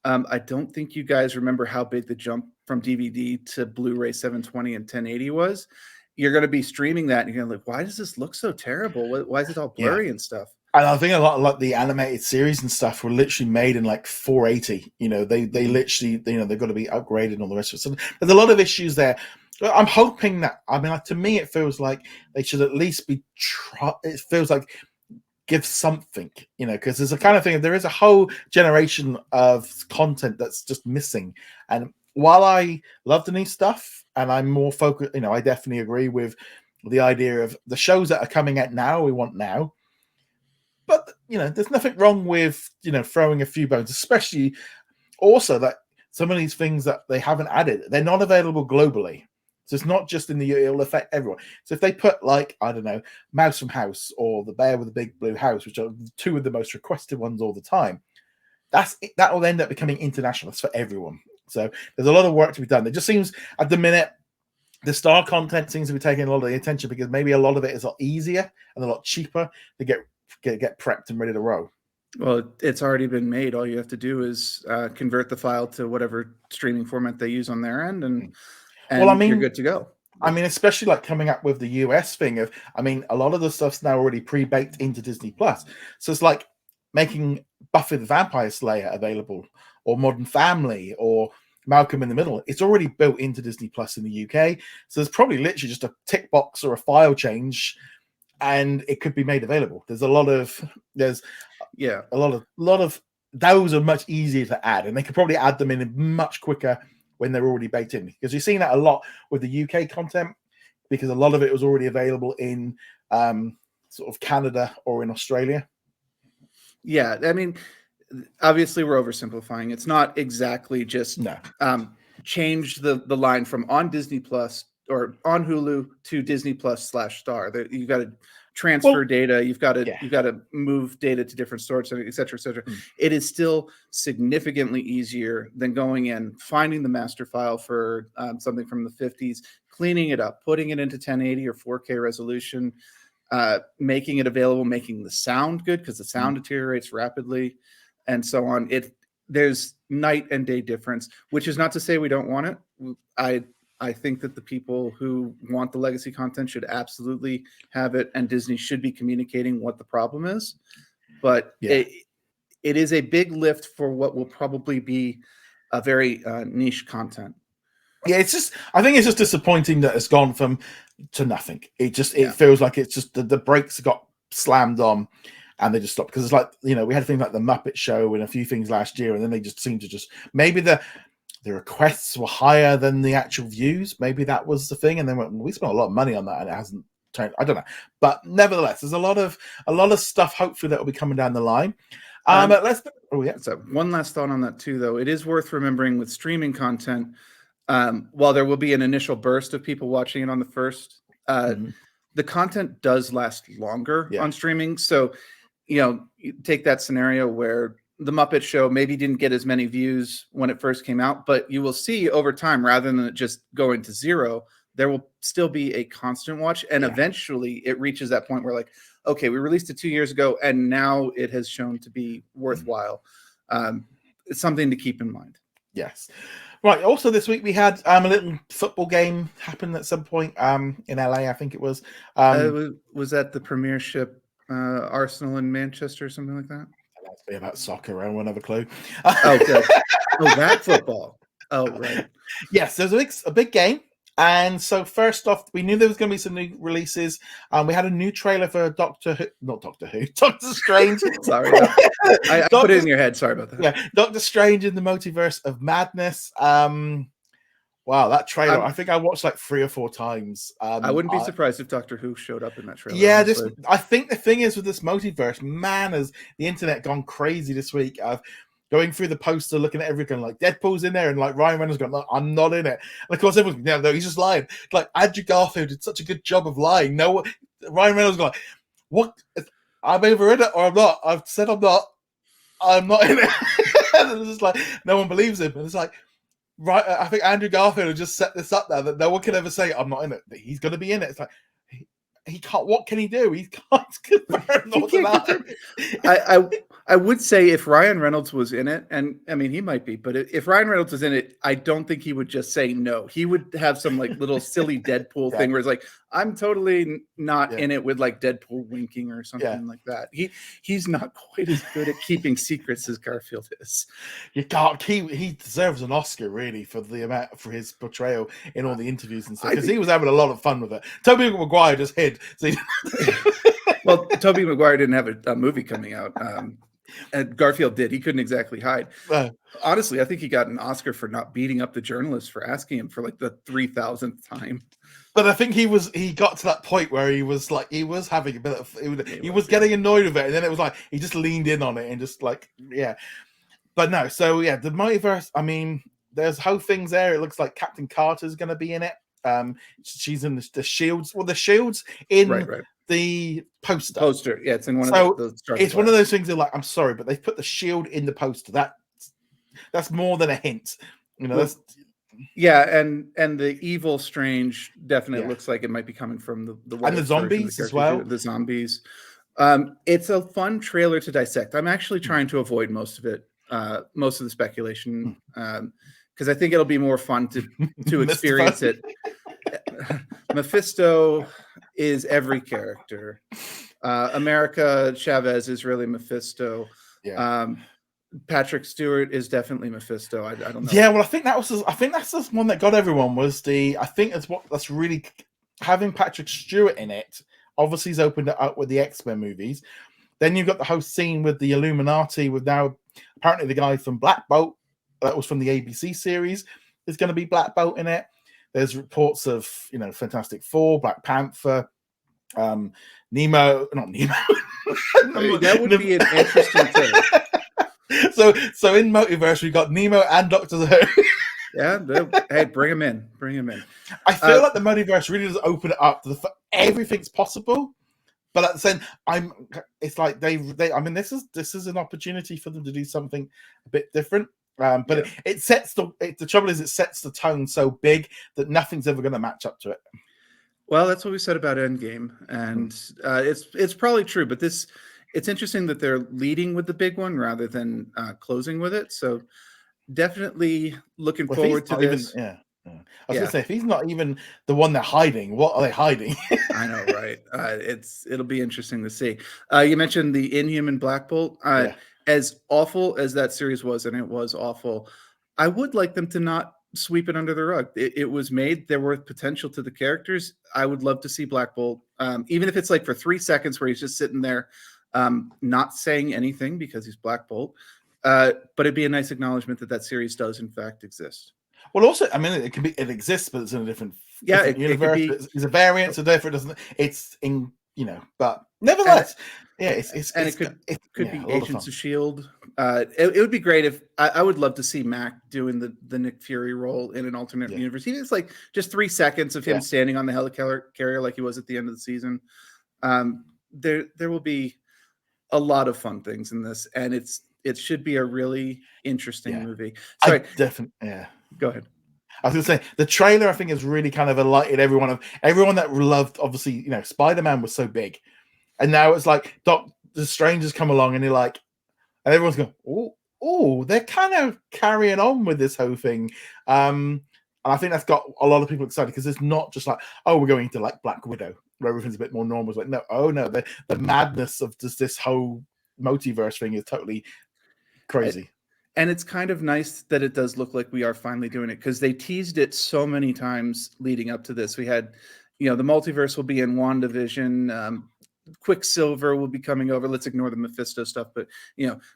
I don't think you guys remember how big the jump from DVD to Blu-ray 720 and 1080 was. You're going to be streaming that and you're going to like, why does this look so terrible? Why is it all blurry and stuff?
And I think a lot like the animated series and stuff were literally made in like 480. You know, they literally, you know, they've got to be upgraded and all the rest of it. So there's a lot of issues there. I'm hoping that, I mean, to me, it feels like they should at least be, it feels like give something, you know, because there's a kind of thing, there is a whole generation of content that's just missing. And while I love the new stuff and I'm more focused, you know, I definitely agree with the idea of the shows that are coming out now, we want now. But, you know, there's nothing wrong with, you know, throwing a few bones, especially also that some of these things that they haven't added, they're not available globally. So it's not just in the UK, it'll affect everyone. So if they put like, I don't know, Mouse from House or The Bear with a Big Blue House, which are two of the most requested ones all the time, that will end up becoming international. It's for everyone. So there's a lot of work to be done. It just seems at the minute, the Star content seems to be taking a lot of the attention because maybe a lot of it is a lot easier and a lot cheaper to get prepped and ready to roll.
Well, it's already been made. All you have to do is convert the file to whatever streaming format they use on their end, and well, I mean, you're good to go.
I mean, especially like coming up with the US thing of, I mean, a lot of the stuff's now already pre-baked into Disney Plus. So it's like making Buffy the Vampire Slayer available, or Modern Family, or Malcolm in the Middle. It's already built into Disney Plus in the UK. So there's probably literally just a tick box or a file change, and it could be made available. There's a lot of those are much easier to add, and they could probably add them in much quicker when they're already baked in, because you've seen that a lot with the UK content, because a lot of it was already available in sort of Canada or in Australia.
Yeah, I mean, obviously we're oversimplifying. It's not exactly just change the line from on Disney Plus or on Hulu to Disney Plus /Star. You got to transfer data. You've got to move data to different stores, et cetera, et cetera. It is still significantly easier than going in, finding the master file for something from the 50s, cleaning it up, putting it into 1080 or 4K resolution, making it available, making the sound good, because the sound deteriorates rapidly, and so on. There's night and day difference, which is not to say we don't want it. I think that the people who want the legacy content should absolutely have it, and Disney should be communicating what the problem is. But it is a big lift for what will probably be a very niche content.
Yeah, I think it's just disappointing that it's gone to nothing. It feels like it's just the brakes got slammed on and they just stopped, because it's like, we had things like the Muppet Show and a few things last year, and then they just seemed to maybe the requests were higher than the actual views. Maybe that was the thing, and then we spent a lot of money on that and it hasn't turned. I don't know, but nevertheless, there's a lot of stuff hopefully that will be coming down the line.
So one last thought on that too, though. It is worth remembering with streaming content, while there will be an initial burst of people watching it on the first, the content does last longer on streaming. So, you take that scenario where the Muppet Show maybe didn't get as many views when it first came out, but you will see over time, rather than it just going to zero, there will still be a constant watch. And eventually it reaches that point where, like, okay, we released it 2 years ago and now it has shown to be worthwhile. It's something to keep in mind.
Yes. Right. Also, this week we had a little football game happen at some point in LA, I think it was.
Was that the Premiership, Arsenal and Manchester, or something like that?
Let's be about soccer. I won't have a clue.
Oh, good. Oh, that football. Oh, right.
Yes, there's a big game. And so first off, we knew there was going to be some new releases. We had a new trailer for Doctor Strange.
Sorry, I put it in your head. Sorry about that.
Yeah, Doctor Strange in the Multiverse of Madness. Wow, that trailer! I think I watched like 3 or 4 times.
I wouldn't be surprised if Doctor Who showed up in that trailer.
Yeah, I think the thing is with this multiverse, man, has the internet gone crazy this week. Going through the poster, looking at everything, like Deadpool's in there, and like Ryan Reynolds going, "No, I'm not in it." And of course, everyone's no, he's just lying. Like Andrew Garfield did such a good job of lying. No, Ryan Reynolds going, "What? I'm either in it or I'm not. I've said I'm not. I'm not in it." And it's just like no one believes him, and it's like, right? I think Andrew Garfield just set this up now that no one can ever say I'm not in it. That he's going to be in it. It's like he can't. What can he do? He can't confirm what's about it.
I would say if Ryan Reynolds was in it, and I mean he might be, but if Ryan Reynolds was in it, I don't think he would just say no. He would have some like little silly Deadpool thing where it's like, I'm totally not in it, with like Deadpool winking or something like that. He's not quite as good at keeping secrets as Garfield is.
You can't. He deserves an Oscar really for his portrayal in all the interviews and stuff, because he was having a lot of fun with it. Tobey Maguire just hid. So
well, Tobey Maguire didn't have a movie coming out. And Garfield did. He couldn't exactly hide. Honestly, I think he got an Oscar for not beating up the journalist for asking him for like the 3,000th time.
But I think he got to that point where he was having a bit of, he was getting annoyed with it, and then it was like he just leaned in on it and just like But no, so the multiverse. I mean, there's whole things there. It looks like Captain Carter's going to be in it. She's in the shields. Well, the shields in the poster.
Yeah, it's in one of the
it's one of those things that, like, I'm sorry, but they've put the shield in the poster. That's more than a hint. That's
and the evil Strange definitely looks like it might be coming from the
and the zombies as well.
The zombies. It's a fun trailer to dissect. I'm actually trying to avoid most of it, most of the speculation, because I think it'll be more fun to experience it. Mephisto is every character. America Chavez is really Mephisto. Patrick Stewart is definitely Mephisto. I don't know.
Yeah, well, I think that's the one that got everyone that's really having Patrick Stewart in it. Obviously, he's opened it up with the X-Men movies. Then you've got the whole scene with the Illuminati with now Apparently, the guy from Black Bolt, that was from the ABC series, is going to be Black Bolt in it. There's reports of, Fantastic Four, Black Panther, Nemo, not Nemo.
That would be an interesting take.
So in Multiverse, we've got Nemo and Doctor Who.
Yeah, hey, bring him in.
I feel like the Multiverse really does open it up to everything's possible. But at the same, it's like they. I mean, this is an opportunity for them to do something a bit different. But it sets the trouble is it sets the tone so big that nothing's ever going to match up to it.
Well, that's what we said about Endgame, and it's probably true. But it's interesting that they're leading with the big one rather than closing with it. So definitely looking forward to this.
I was going to say, if he's not even the one they're hiding, what are they hiding?
I know, right? It'll be interesting to see. You mentioned the Inhuman Black Bolt. As awful as that series was, and it was awful, I would like them to not sweep it under the rug. It was made. There were potential to the characters. I would love to see Black Bolt, even if it's like for 3 seconds where he's just sitting there, not saying anything because he's Black Bolt. But it'd be a nice acknowledgement that series does in fact exist.
Well, also, I mean, it exists, but it's in a different universe. It's a variant, so therefore it doesn't. It's in, but nevertheless,
it could be Agents of S.H.I.E.L.D. It would be great if I would love to see Mac doing the Nick Fury role in an alternate universe. Even if it's like just 3 seconds of him standing on the helicarrier like he was at the end of the season. There will be a lot of fun things in this, and it should be a really interesting movie. Sorry, Go ahead.
I was going to say the trailer, I think, has really kind of enlightened everyone that loved. Obviously, Spider-Man was so big, and now it's like Doctor Strange has come along, and you're like, and everyone's going, oh, they're kind of carrying on with this whole thing. And I think that's got a lot of people excited because it's not just like, oh, we're going to like Black Widow, where everything's a bit more normal. It's like, no, the madness of just this whole multiverse thing is totally crazy.
And it's kind of nice that it does look like we are finally doing it, because they teased it so many times leading up to this. We had, the multiverse will be in WandaVision. Quicksilver will be coming over. Let's ignore the Mephisto stuff, but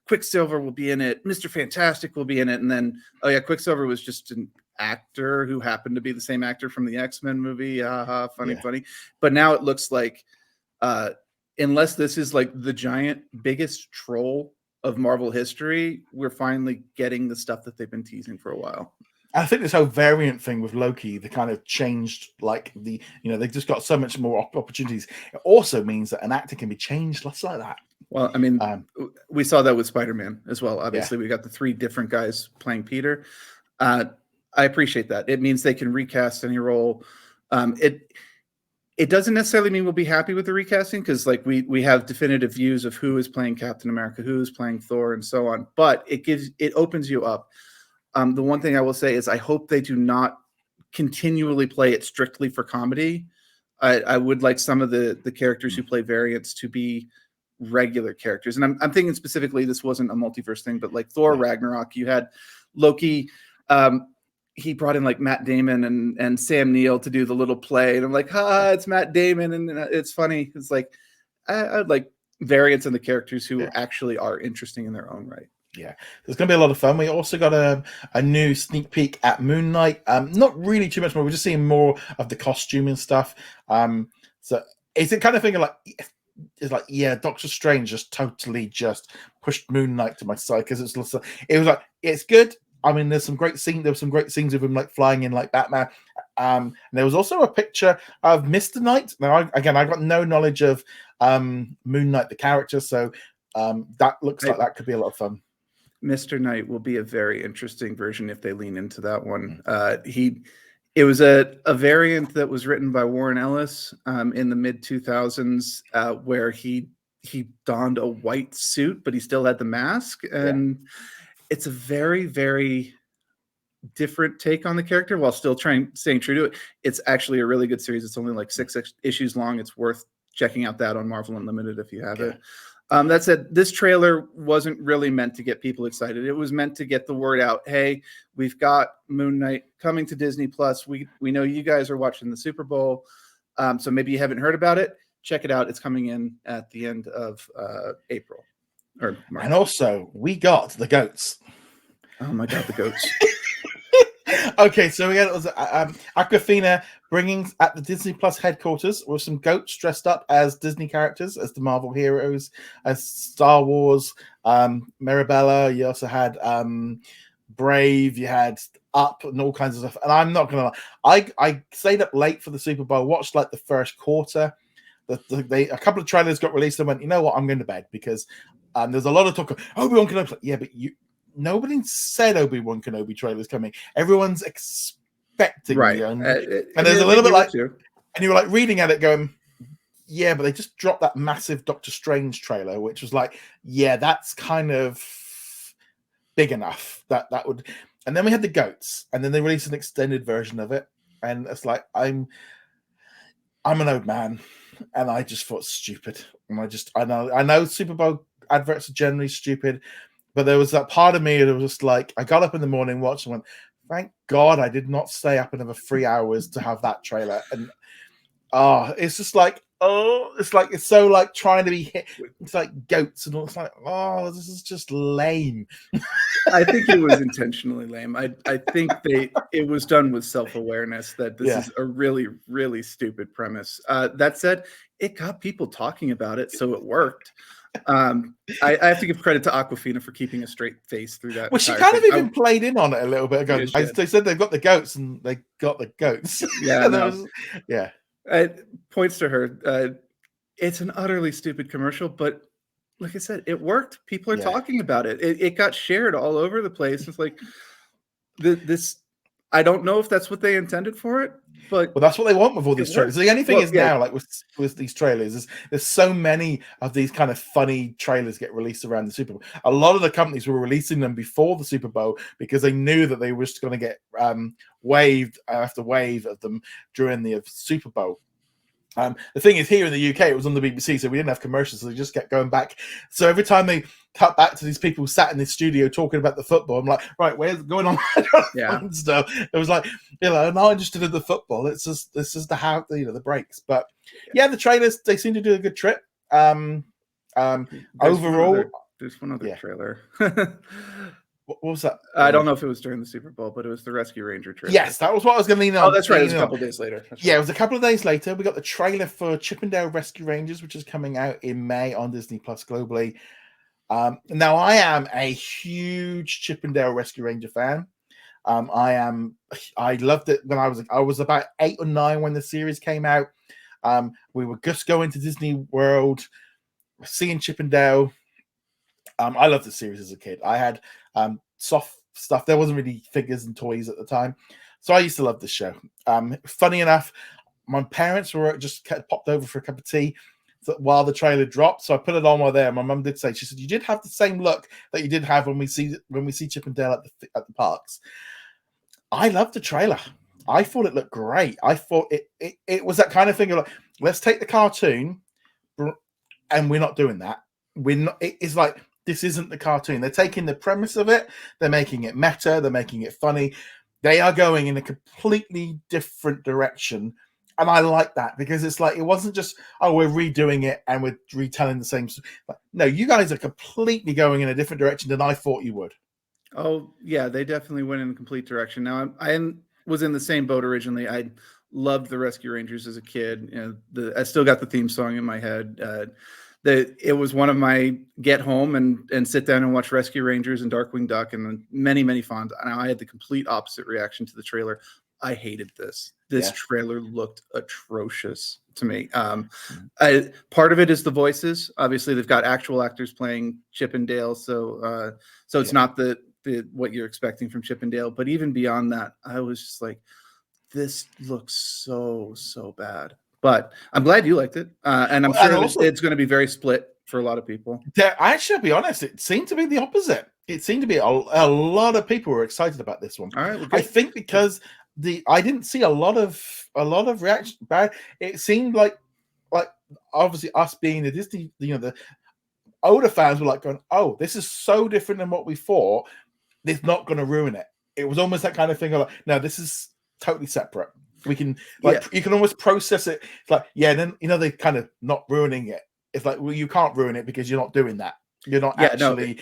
Quicksilver will be in it. Mr. Fantastic will be in it. And then, Quicksilver was just an actor who happened to be the same actor from the X-Men movie. Funny. But now it looks like, unless this is like the giant biggest troll of Marvel history, we're finally getting the stuff that they've been teasing for a while.
I think this whole variant thing with Loki, they kind of changed, like they've just got so much more opportunities. It also means that an actor can be changed less like that.
Well, I mean, we saw that with Spider-Man as well. Obviously, we got the 3 different guys playing Peter. I appreciate that. It means they can recast any role. It doesn't necessarily mean we'll be happy with the recasting, because like we have definitive views of who is playing Captain America, who is playing Thor, and so on. But it opens you up. The one thing I will say is I hope they do not continually play it strictly for comedy. I would like some of the characters who play variants to be regular characters. And I'm thinking specifically, this wasn't a multiverse thing, but like Thor Ragnarok, you had Loki. He brought in like Matt Damon and Sam Neill to do the little play. And I'm like, it's Matt Damon. And it's funny. It's like, I'd like variants in the characters who actually are interesting in their own right.
Yeah, there's going to be a lot of fun. We also got a new sneak peek at Moon Knight. Not really too much more. We're just seeing more of the costume and stuff. So it's the kind of thing like, it's like, Doctor Strange just totally just pushed Moon Knight to my side, because it was like, it's good. I mean, there were some great scenes of him like flying in like Batman. And there was also a picture of Mr. Knight. Now, I got no knowledge of Moon Knight, the character, so that looks like that could be a lot of fun.
Mr. Knight will be a very interesting version if they lean into that one. It was a variant that was written by Warren Ellis in the mid 2000s, where he donned a white suit, but he still had the mask, and it's a very, very different take on the character while still staying true to it. It's actually a really good series. It's only like 6 issues long. It's worth checking out that on Marvel Unlimited if you have it. That said, this trailer wasn't really meant to get people excited. It was meant to get the word out. Hey, we've got Moon Knight coming to Disney Plus. We know you guys are watching the Super Bowl, so maybe you haven't heard about it. Check it out. It's coming in at the end of April. or March.
And also, we got the goats.
Oh my god, the goats.
Okay, so we had Aquafina bringing at the Disney Plus headquarters with some goats dressed up as Disney characters, as the Marvel heroes, as Star Wars, Mirabella. You also had Brave. You had Up and all kinds of stuff. And I'm not gonna lie, I stayed up late for the Super Bowl, watched like the first quarter. A couple of trailers got released and went, you know what, I'm going to bed because there's a lot of talk of Obi-Wan Kenobi. Yeah, but nobody said Obi-Wan Kenobi trailers coming. Everyone's expecting,
right?
And there's a little bit like,
too.
And you were like reading at it, going, yeah, but they just dropped that massive Doctor Strange trailer, which was like, yeah, that's kind of big enough that would. And then we had the goats, and then they released an extended version of it, and it's like I'm an old man, and I just thought stupid, and I know Super Bowl adverts are generally stupid. But there was that part of me that was just like, I got up in the morning, watched, and went, thank God I did not stay up another 3 hours to have that trailer. And it's just like, it's so like trying to be hit. It's like goats, and it's like, this is just lame.
I think it was intentionally lame. I think it was done with self-awareness that this is a really, really stupid premise. That said, it got people talking about it, so it worked. I have to give credit to Aquafina for keeping a straight face through that.
Well, she kind of even played in on it a little bit ago. They said they've got the goats, and they got the goats.
Yeah, It points to her. It's an utterly stupid commercial, but like I said, it worked. People are talking about it. It got shared all over the place. It's like this. I don't know if that's what they intended for it, but
that's what they want with all these trailers. The only thing is now, like with these trailers, is there's so many of these kind of funny trailers get released around the Super Bowl. A lot of the companies were releasing them before the Super Bowl because they knew that they were just going to get wave after wave of them during the Super Bowl. The thing is, here in the UK, it was on the BBC, so we didn't have commercials, so they just kept going back. So every time they cut back to these people sat in the studio talking about the football, I'm like, right, where's it going on? And stuff. It was like, I'm not interested in the football. It's just this is the breaks. But the trailers, they seem to do a good trip. Overall,
there's one other trailer.
What was that?
I don't know if it was during the Super Bowl, but it was the Rescue Ranger trailer.
Yes, that was what I was going to lean on.
Oh, that's right. It was a couple days later.
It was a couple of days later. We got the trailer for Chippendale Rescue Rangers, which is coming out in May on Disney Plus globally. Now, I am a huge Chippendale Rescue Ranger fan. I loved it when I was about 8 or 9 when the series came out. We were just going to Disney World, seeing Chippendale. I loved the series as a kid. I had soft stuff. There wasn't really figures and toys at the time, so I used to love this show. Funny enough, my parents were just popped over for a cup of tea while the trailer dropped, so I put it on while there. My mum did say, she said, you did have the same look that you did have when we see Chippendale at the parks. I loved the trailer. I thought it looked great. I thought it was that kind of thing of like, let's take the cartoon, and we're not doing that. We're not. It's like, this isn't the cartoon. They're taking the premise of it. They're making it meta. They're making it funny. They are going in a completely different direction. And I like that because it's like, it wasn't just, we're redoing it and we're retelling the same. No, you guys are completely going in a different direction than I thought you would.
Oh, yeah, they definitely went in a complete direction. Now, I was in the same boat originally. I loved the Rescue Rangers as a kid. I still got the theme song in my head. It was one of my get home and sit down and watch Rescue Rangers and Darkwing Duck and many, many fond. And I had the complete opposite reaction to the trailer. I hated this. This trailer looked atrocious to me. Part of it is the voices. Obviously, they've got actual actors playing Chip and Dale, so it's not the what you're expecting from Chip and Dale. But even beyond that, I was just like, this looks so bad. But I'm glad you liked it, and I'm sure it's going to be very split for a lot of people.
Actually, I'll be honest, it seemed to be the opposite. It seemed to be a lot of people were excited about this one.
All right, well,
I think because I didn't see a lot of reaction. Bad. It seemed like obviously us being the Disney, the older fans were like going, "Oh, this is so different than what we thought. It's not going to ruin it." It was almost that kind of thing of like, "No, this is totally separate." We can you can almost process it. It's like, then they kind of not ruining it. It's like, well, you can't ruin it because you're not doing that. You're not
Yeah,
actually.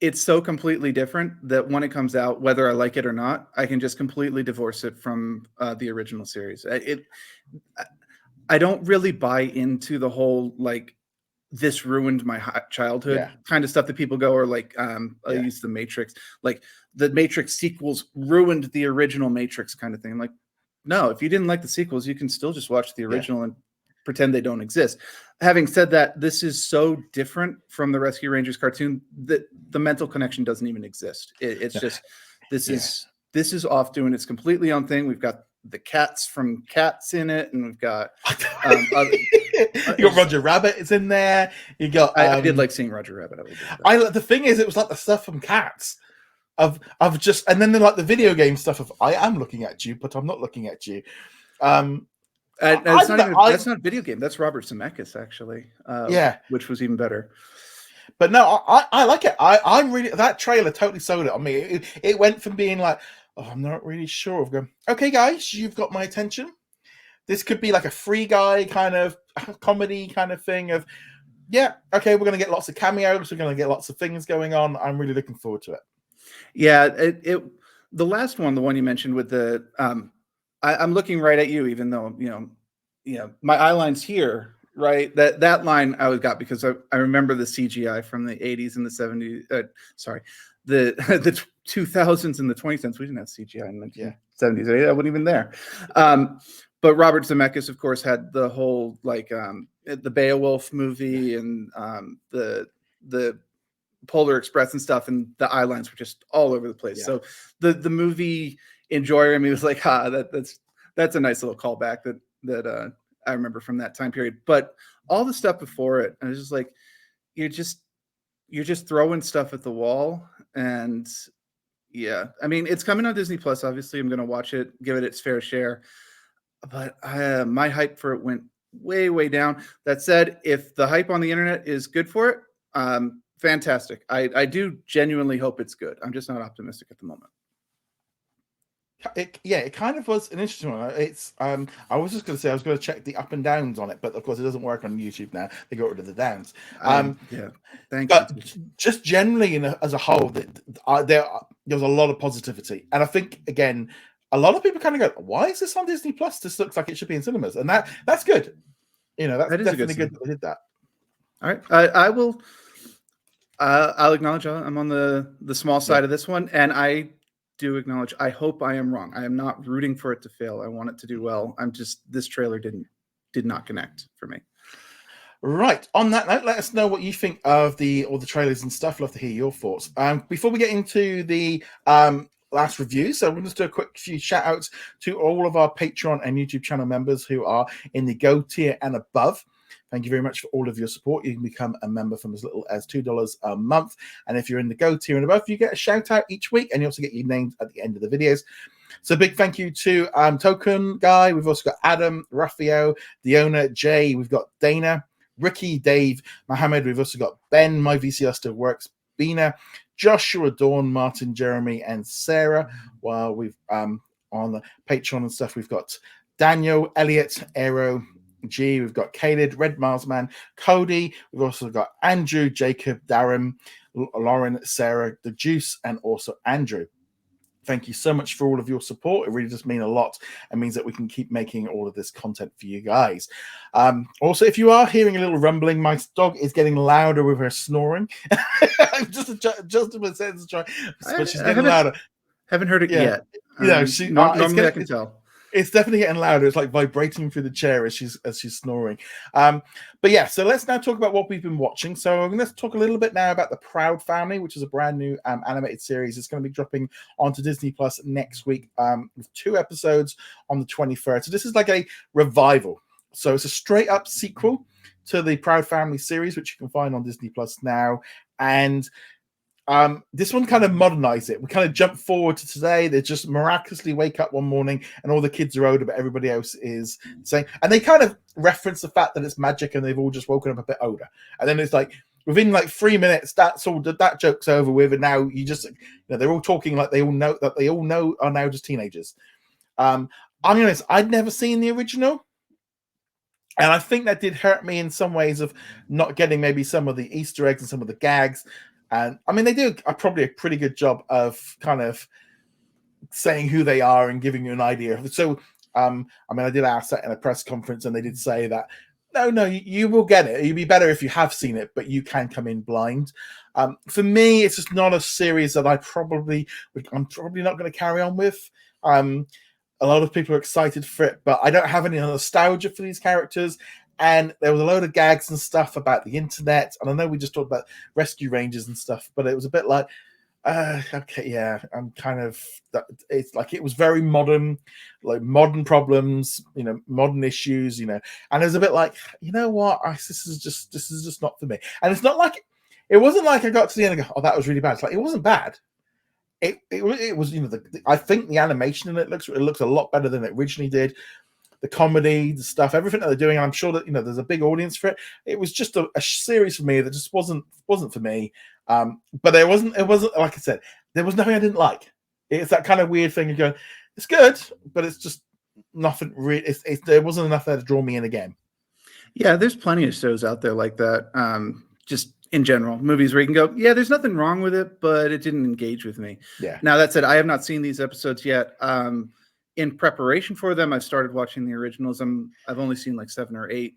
it's so completely different that when it comes out, whether I like it or not, I can just completely divorce it from the original series. I don't really buy into the whole like this ruined my childhood
Yeah.
kind of stuff that people go, or like I use the Matrix, like the Matrix sequels ruined the original Matrix kind of thing. Like, no, if you didn't like the sequels, you can still just watch the original and pretend they don't exist. Having said that, this is so different from the Rescue Rangers cartoon that the mental connection doesn't even exist. It's just this is off doing its completely own thing. We've got the cats from Cats in it, and we've got
you got Roger Rabbit is in there. You got.
I did like seeing Roger Rabbit.
The thing is, it was like the stuff from Cats. Of just, and then like the video game stuff of I am looking at you, but I'm not looking at you.
That's not a video game. That's Robert Zemeckis, actually. Which was even better.
But no, I like it. I'm really, that trailer totally sold it on me. It went from being like, oh, I'm not really sure, of going, okay, guys, you've got my attention. This could be like a Free Guy kind of comedy kind of thing of, yeah, okay, we're going to get lots of cameos. We're going to get lots of things going on. I'm really looking forward to it.
Yeah, the last one, the one you mentioned with the, I'm looking right at you, even though, my eye line's here, right? That line I got because I remember the CGI from the 80s and the 70s. The 2000s and the 2010s. We didn't have CGI in the 70s. I wasn't even there. But Robert Zemeckis, of course, had the whole like the Beowulf movie and the Polar Express and stuff, and the eye lines were just all over the place. Yeah. So the movie enjoyer in me was like, that's a nice little callback that I remember from that time period. But all the stuff before it, I was just like, you're just throwing stuff at the wall. And yeah, I mean, it's coming on Disney Plus. Obviously, I'm going to watch it, give it its fair share. But my hype for it went way, way down. That said, if the hype on the internet is good for it, fantastic. I do genuinely hope it's good. I'm just not optimistic at the moment.
It kind of was an interesting one. It's I was just going to say I was going to check the up and downs on it, but of course it doesn't work on YouTube now. They got rid of the downs.
Thanks.
But just generally, as a whole, there was a lot of positivity, and I think again, a lot of people kind of go, "Why is this on Disney Plus? This looks like it should be in cinemas," and that's good. That's definitely good that they did that.
All right, I will. I'll acknowledge I'm on the small side of this one, and I do acknowledge I hope I am wrong. I am not rooting for it to fail. I want it to do well. This trailer did not connect for me.
Right. On that note, let us know what you think of all the trailers and stuff. Love to hear your thoughts. Before we get into the last review, so we'll just do a quick few shout outs to all of our Patreon and YouTube channel members who are in the Go tier and above. Thank you very much for all of your support. You can become a member from as little as $2 a month. And if you're in the Go tier and above, you get a shout out each week, and you also get your names at the end of the videos. So big thank you to Token Guy. We've also got Adam, Raphael, Diona, Jay. We've got Dana, Ricky, Dave, Mohammed. We've also got Ben, My VCR Still Works, Bina, Joshua, Dawn, Martin, Jeremy, and Sarah. While we've on the Patreon and stuff, we've got Daniel, Elliot, Aero, G, we've got Caleb, Red Miles Man, Cody, we've also got Andrew, Jacob, Darren, Lauren, Sarah, The Juice, and also Andrew. Thank you so much for all of your support. It really does mean a lot and means that we can keep making all of this content for you guys. Also, if you are hearing a little rumbling, my dog is getting louder with her snoring. just a sense, but she's getting louder.
Haven't heard it yet.
Normally
I can tell.
It's definitely getting louder. It's like vibrating through the chair as she's snoring. But yeah, so let's now talk about what we've been watching. So let's talk a little bit now about The Proud Family, which is a brand new animated series. It's going to be dropping onto Disney Plus next week with 2 episodes on the 23rd. So this is like a revival. So it's a straight up sequel to the Proud Family series, which you can find on Disney Plus now. And this one kind of modernized it. We kind of jump forward to today. They just miraculously wake up one morning and all the kids are older, but everybody else is saying, and they kind of reference the fact that it's magic and they've all just woken up a bit older. And then it's like within like 3 minutes, that's all that joke's over with. And now you just, they're all talking like they all know are now just teenagers. I'm honest, I'd never seen the original. And I think that did hurt me in some ways of not getting maybe some of the Easter eggs and some of the gags. And I mean, they do probably a pretty good job of kind of saying who they are and giving you an idea. So, I mean, I did ask that in a press conference, and they did say that no, you will get it. It'd be better if you have seen it, but you can come in blind. For me, it's just not a series that I'm probably not going to carry on with. A lot of people are excited for it, but I don't have any nostalgia for these characters. And there was a load of gags and stuff about the internet. And I know we just talked about rescue rangers and stuff, but it was a bit like, okay, yeah, I'm kind of. It's like it was very modern, like modern problems, modern issues, and it was a bit like, you know what, this is just not for me. And it's not like it wasn't like I got to the end and go, oh, that was really bad. It's like it wasn't bad. It was, I think the animation in it looks a lot better than it originally did. The comedy, the stuff, everything that they're doing, and I'm sure that there's a big audience for it. It was just a series for me that just wasn't for me. But it wasn't like I said, there was nothing I didn't like. It's that kind of weird thing of going, it's good, but it's just nothing really. There wasn't enough there to draw me in again.
Yeah, there's plenty of shows out there like that. Just in general, movies where you can go, yeah, there's nothing wrong with it, but it didn't engage with me.
Yeah.
Now, that said, I have not seen these episodes yet. In preparation for them, I've started watching the originals. I've only seen like 7 or 8.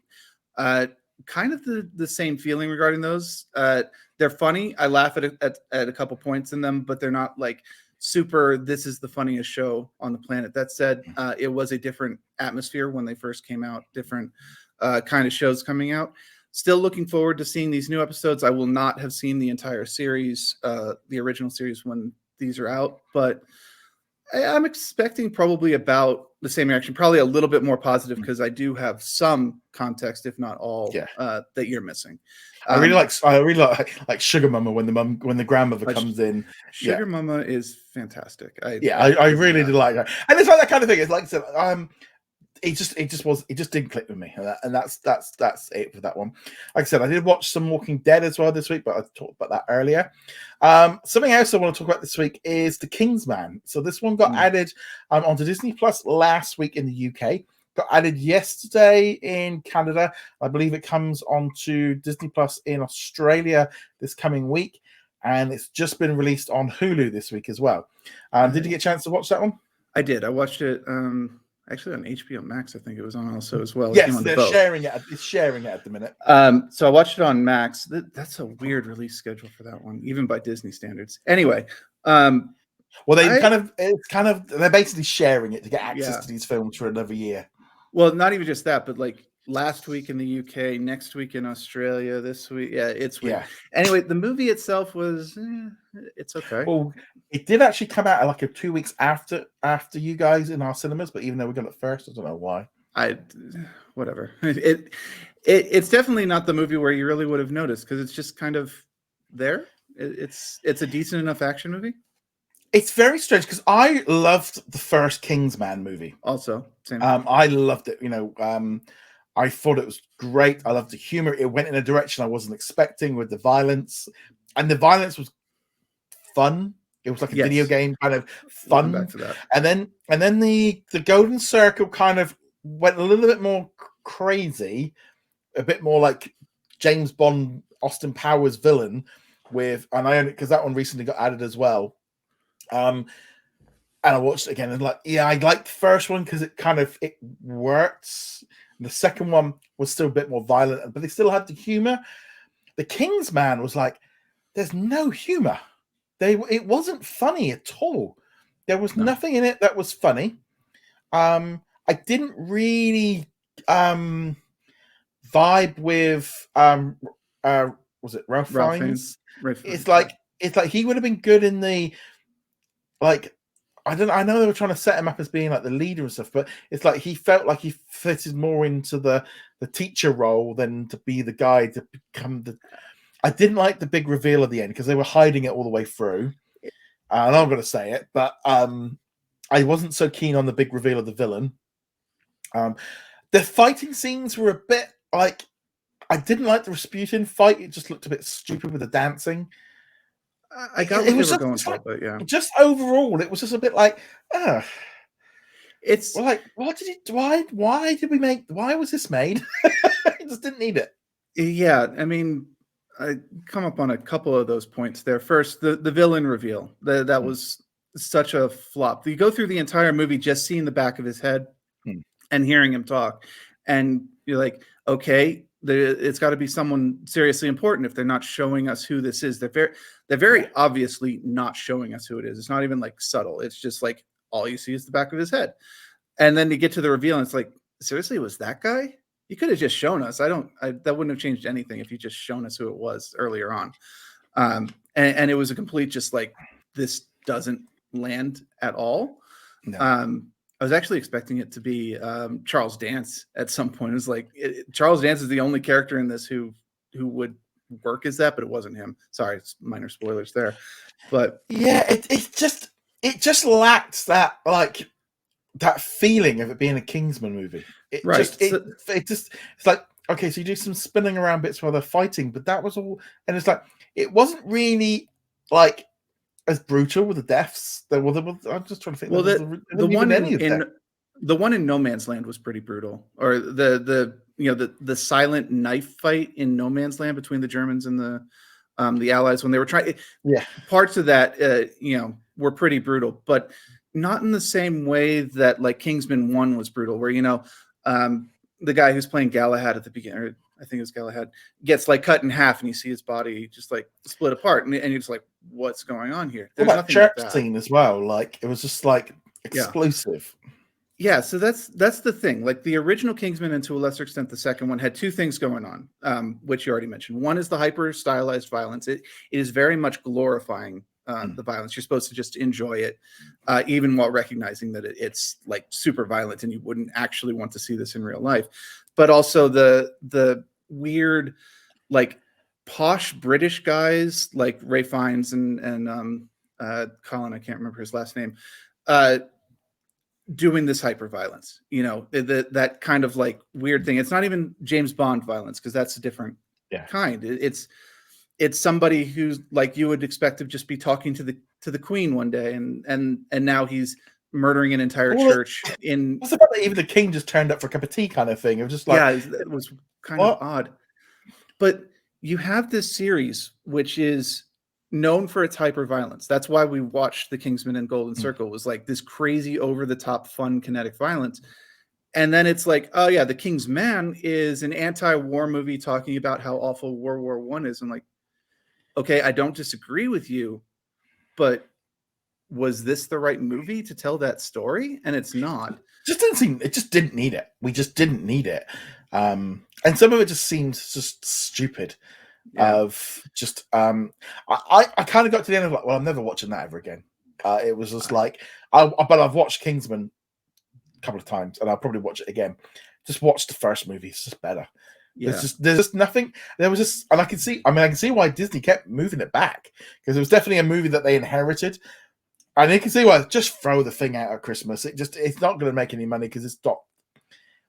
Kind of the same feeling regarding those. They're funny. I laugh at a couple points in them, but they're not like super, this is the funniest show on the planet. That said, it was a different atmosphere when they first came out, different kind of shows coming out. Still looking forward to seeing these new episodes. I will not have seen the entire series, the original series, when these are out, but I'm expecting probably about the same reaction, probably a little bit more positive, because I do have some context, if not all, that you're missing.
I really like Sugar Mama when the grandmother comes in.
Sugar Mama is fantastic. I
really did like her, and it's like that kind of thing. It's like I said, it just didn't click with me, and that's it for that one. Like I said, I did watch some Walking Dead as well this week, but I talked about that earlier. Something else I want to talk about this week is the Kingsman. So this one got added onto Disney Plus last week in the UK. Got added yesterday in Canada. I believe it comes onto Disney Plus in Australia this coming week, and it's just been released on Hulu this week as well. Did you get a chance to watch that one?
I did. I watched it. Actually, on HBO Max, I think it was on also as well.
Yes, they're sharing it. It's sharing it at the minute.
So I watched it on Max. That's a weird release schedule for that one, even by Disney standards. Anyway,
well, they're basically sharing it to get access to these films for another year.
Well, not even just that, but like last week in the UK, next week in Australia, this week, it's weird. Yeah. Anyway, the movie itself was, it's okay.
Well, it did actually come out like 2 weeks after you guys in our cinemas, but even though we got it first, I don't know why.
Whatever. It's definitely not the movie where you really would have noticed, because it's just kind of there. It's a decent enough action movie.
It's very strange because I loved the first Kingsman movie.
Also, same.
I loved it. I thought it was great. I loved the humor. It went in a direction I wasn't expecting with the violence, and the violence was fun. It was like a video game kind of fun.
Back to that.
And then the Golden Circle kind of went a little bit more crazy, a bit more like James Bond, Austin Powers villain because that one recently got added as well. And I watched it again and I liked the first one because it worked. The second one was still a bit more violent, but they still had the humor. The Kingsman was like, there's no humor. It wasn't funny at all. There was nothing in it that was funny. I didn't really vibe with was it Ralph Fiennes? It's like he would have been good in the I know they were trying to set him up as being like the leader and stuff, but it's like he felt like he fitted more into the teacher role than to be the guy to become the. I didn't like the big reveal at the end because they were hiding it all the way through. And I'm going to say it, but I wasn't so keen on the big reveal of the villain. The fighting scenes were a bit like I didn't like the Rasputin fight. It just looked a bit stupid with the dancing.
I got what they were going for, but yeah.
Just overall, it was just a bit like,
It's
Well, like, what did he? Why did we make? Why was this made? I just didn't need it.
yeah. I mean, I come up on a couple of those points there. First, the villain reveal that
Hmm.
was such a flop. You go through the entire movie just seeing the back of his head
Hmm.
and hearing him talk, and you're like, okay, it's got to be someone seriously important if they're not showing us who this is. They're very
Yeah.
obviously not showing us who it is. It's not even like subtle. It's just like all you see is the back of his head, and then you get to the reveal, and it's like, seriously, was that guy? You could have just shown us. That wouldn't have changed anything if you just shown us who it was earlier on. And it was a complete just like, this doesn't land at all.
No.
I was actually expecting it to be Charles Dance at some point. It was like Charles Dance is the only character in this who would work as that, but it wasn't him. Sorry, it's minor spoilers there. But
yeah, it just lacks that like that feeling of it being a Kingsman movie.
Right.
It's like, okay, so you do some spinning around bits while they're fighting, but that was all, and it's like it wasn't really like as brutal with the deaths. I'm just trying to think.
Well, the one
in
the one in No Man's Land was pretty brutal, or the silent knife fight in No Man's Land between the Germans and the Allies when they were trying.
Yeah,
parts of that were pretty brutal, but not in the same way that like Kingsman 1 was brutal, where the guy who's playing Galahad at the beginning, or I think it was Galahad, gets like cut in half and you see his body just like split apart, and you're just like, what's going on here?
There's that church scene as well. Like it was just like explosive.
Yeah, so that's the thing. Like the original Kingsman, and to a lesser extent the second one, had two things going on, which you already mentioned. One is the hyper stylized violence. It is very much glorifying the violence. You're supposed to just enjoy it, even while recognizing that it's like super violent and you wouldn't actually want to see this in real life. But also the weird, like posh British guys like Ray Fiennes and Colin, I can't remember his last name, doing this hyper violence, that kind of like weird thing. It's not even James Bond violence, because that's a different kind. It's somebody who's like, you would expect to just be talking to the Queen one day, and now he's murdering an entire church.
What's about that? Even the king just turned up for a cup of tea, kind of thing. It was just like,
it was kind of odd. But you have this series which is known for its hyper violence. That's why we watched The Kingsman and Golden Circle, was like this crazy over the top fun kinetic violence. And then it's like, oh yeah, The King's Man is an anti-war movie talking about how awful World War I is. And like, okay, I don't disagree with you, but was this the right movie to tell that story? And it's not.
It just didn't need it. We just didn't need it. And some of it just seems just stupid. I kind of got to the end of like, well, I'm never watching that ever again. It was just like, but I've watched Kingsman a couple of times, and I'll probably watch it again. Just watch the first movie; it's just better. Yeah. There's just nothing. There was just, and I can see why Disney kept moving it back, because it was definitely a movie that they inherited, and you can see why. Just throw the thing out at Christmas. It's not going to make any money because it's not.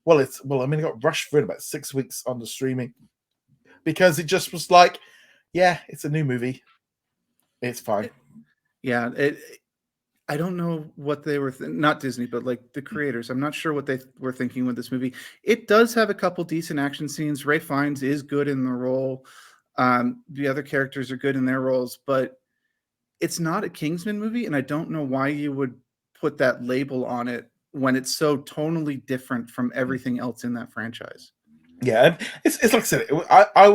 Well, it got rushed through in about 6 weeks on the streaming. Because it just was like, yeah, it's a new movie. It's fine.
I don't know what they were, not Disney, but like the creators. I'm not sure what they were thinking with this movie. It does have a couple decent action scenes. Ray Fiennes is good in the role. The other characters are good in their roles, but it's not a Kingsman movie. And I don't know why you would put that label on it when it's so tonally different from everything else in that franchise.
Yeah, it's like I said. I